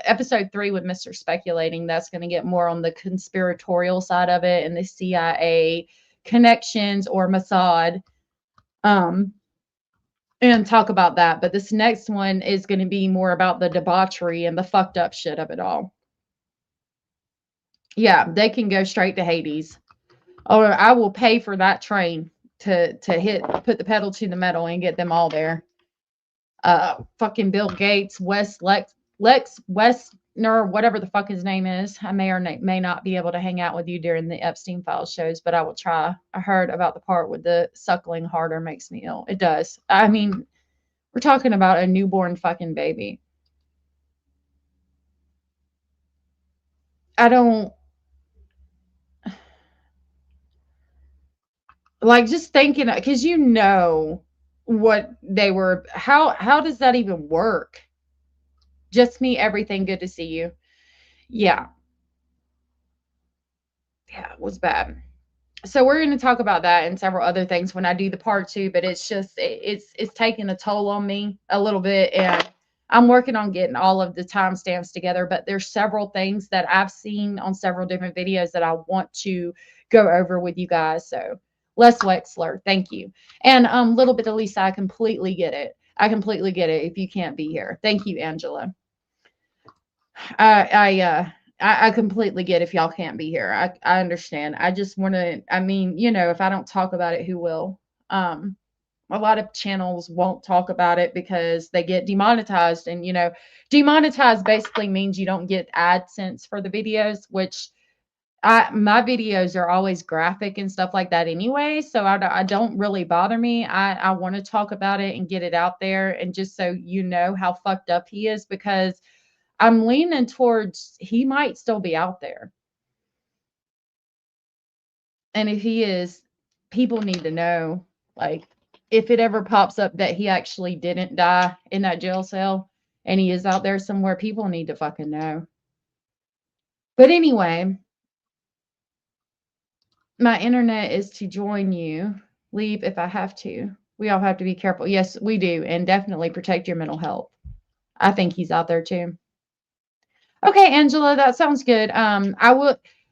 episode 3 with Mr. Speculating. That's going to get more on the conspiratorial side of it and the CIA connections or Mossad. And talk about that. But this next one is going to be more about the debauchery and the fucked up shit of it all. Yeah, they can go straight to Hades. Or I will pay for that train to put the pedal to the metal and get them all there. Fucking Bill Gates, Lex Westner, whatever the fuck his name is. I may or may not be able to hang out with you during the Epstein Files shows, but I will try. I heard about the part with the suckling harder makes me ill. It does. I mean, we're talking about a newborn fucking baby. I don't like just thinking, because you know what they were, how does that even work? Just me, everything, good to see you. Yeah, it was bad. So we're going to talk about that and several other things when I do the part 2, but it's just it's taking a toll on me a little bit, and I'm working on getting all of the timestamps together, but there's several things that I've seen on several different videos that I want to go over with you guys. So Les Wexler, thank you. And little bit of Lisa, I completely get it. I completely get it if you can't be here. Thank you, Angela. I completely get if y'all can't be here. I understand. I just want to, I mean, you know, if I don't talk about it, who will? A lot of channels won't talk about it because they get demonetized, and, you know, demonetized basically means you don't get AdSense for the videos, which my videos are always graphic and stuff like that anyway, so I don't really bother me. I want to talk about it and get it out there, and just so you know how fucked up he is, because I'm leaning towards he might still be out there. And if he is, people need to know, like, if it ever pops up that he actually didn't die in that jail cell and he is out there somewhere, people need to fucking know. But anyway, my internet is to join you. Leave if I have to. We all have to be careful. Yes, we do. And definitely protect your mental health. I think he's out there too. Okay, Angela, that sounds good.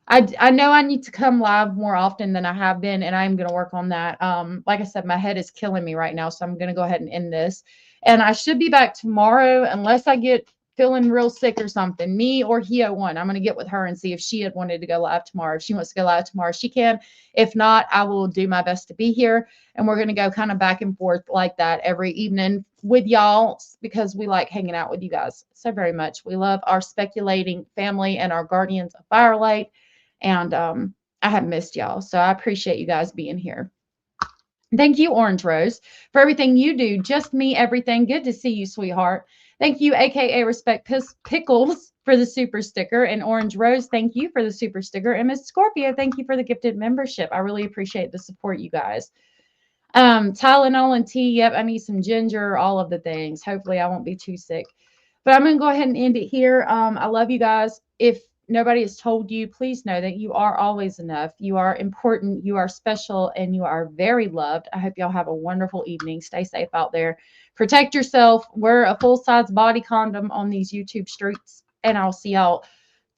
I know I need to come live more often than I have been, and I'm going to work on that. Like I said, my head is killing me right now, so I'm going to go ahead and end this. And I should be back tomorrow unless I get feeling real sick or something. Me or Hio1. I'm going to get with her and see if she had wanted to go live tomorrow. If she wants to go live tomorrow, she can. If not, I will do my best to be here. And we're going to go kind of back and forth like that every evening with y'all, because we like hanging out with you guys so very much. We love our speculating family and our guardians of Firelight. And I have missed y'all. So I appreciate you guys being here. Thank you, Orange Rose, for everything you do. Just me, everything. Good to see you, sweetheart. Thank you, AKA Respect Pickles, for the super sticker. And Orange Rose, thank you for the super sticker. And Miss Scorpio, thank you for the gifted membership. I really appreciate the support, you guys. Tylenol and tea. Yep, I need some ginger, all of the things. Hopefully I won't be too sick. But I'm going to go ahead and end it here. I love you guys. If nobody has told you, please know that you are always enough. You are important. You are special, and you are very loved. I hope y'all have a wonderful evening. Stay safe out there. Protect yourself. Wear a full-size body condom on these YouTube streets, and I'll see y'all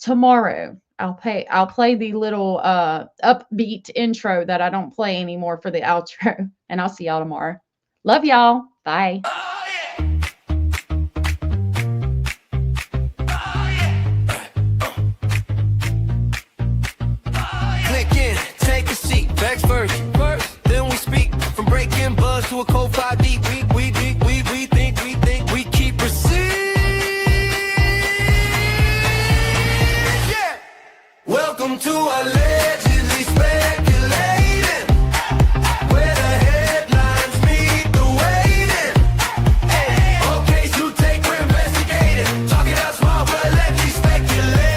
tomorrow. I'll play the little upbeat intro that I don't play anymore for the outro, and I'll see y'all tomorrow. Love y'all. Bye. First, then we speak. From breaking buzz to a cold 5 deep. We think we keep proceed. Yeah. Welcome to allegedly speculating, where the headlines meet the waiting. Hey, okay, so take we're investigating. Talking out small, but allegedly speculating.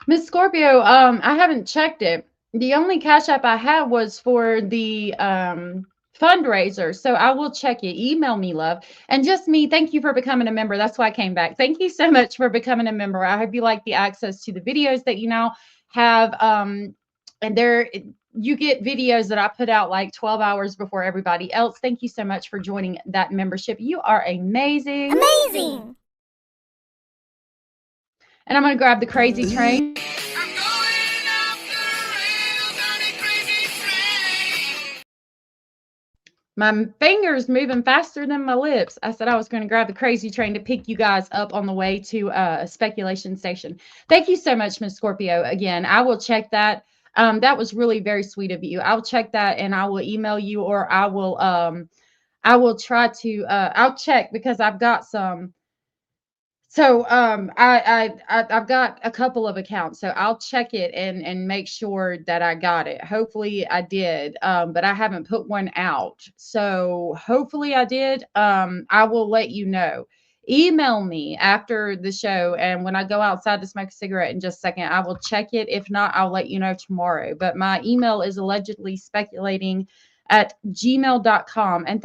Miss Scorpio, I haven't checked it. The only Cash App I had was for the fundraiser, so I will check it. Email me, love. And just me, thank you for becoming a member. That's why I came back. Thank you so much for becoming a member. I hope you like the access to the videos that you now have. And there, you get videos that I put out like 12 hours before everybody else. Thank you so much for joining that membership. You are amazing. Amazing. And I'm going to grab the crazy train. My fingers moving faster than my lips. I said I was going to grab the crazy train to pick you guys up on the way to a speculation station. Thank you so much, Miss Scorpio. Again, I will check that. That was really very sweet of you. I'll check that and I will email you, or I will try to I'll check, because I've got some. So I've got a couple of accounts, so I'll check it and make sure that I got it. Hopefully I did, but I haven't put one out. So hopefully I did. I will let you know. email me after the show. And when I go outside to smoke a cigarette in just a second, I will check it. If not, I'll let you know tomorrow. But my email is allegedly speculating at gmail.com. And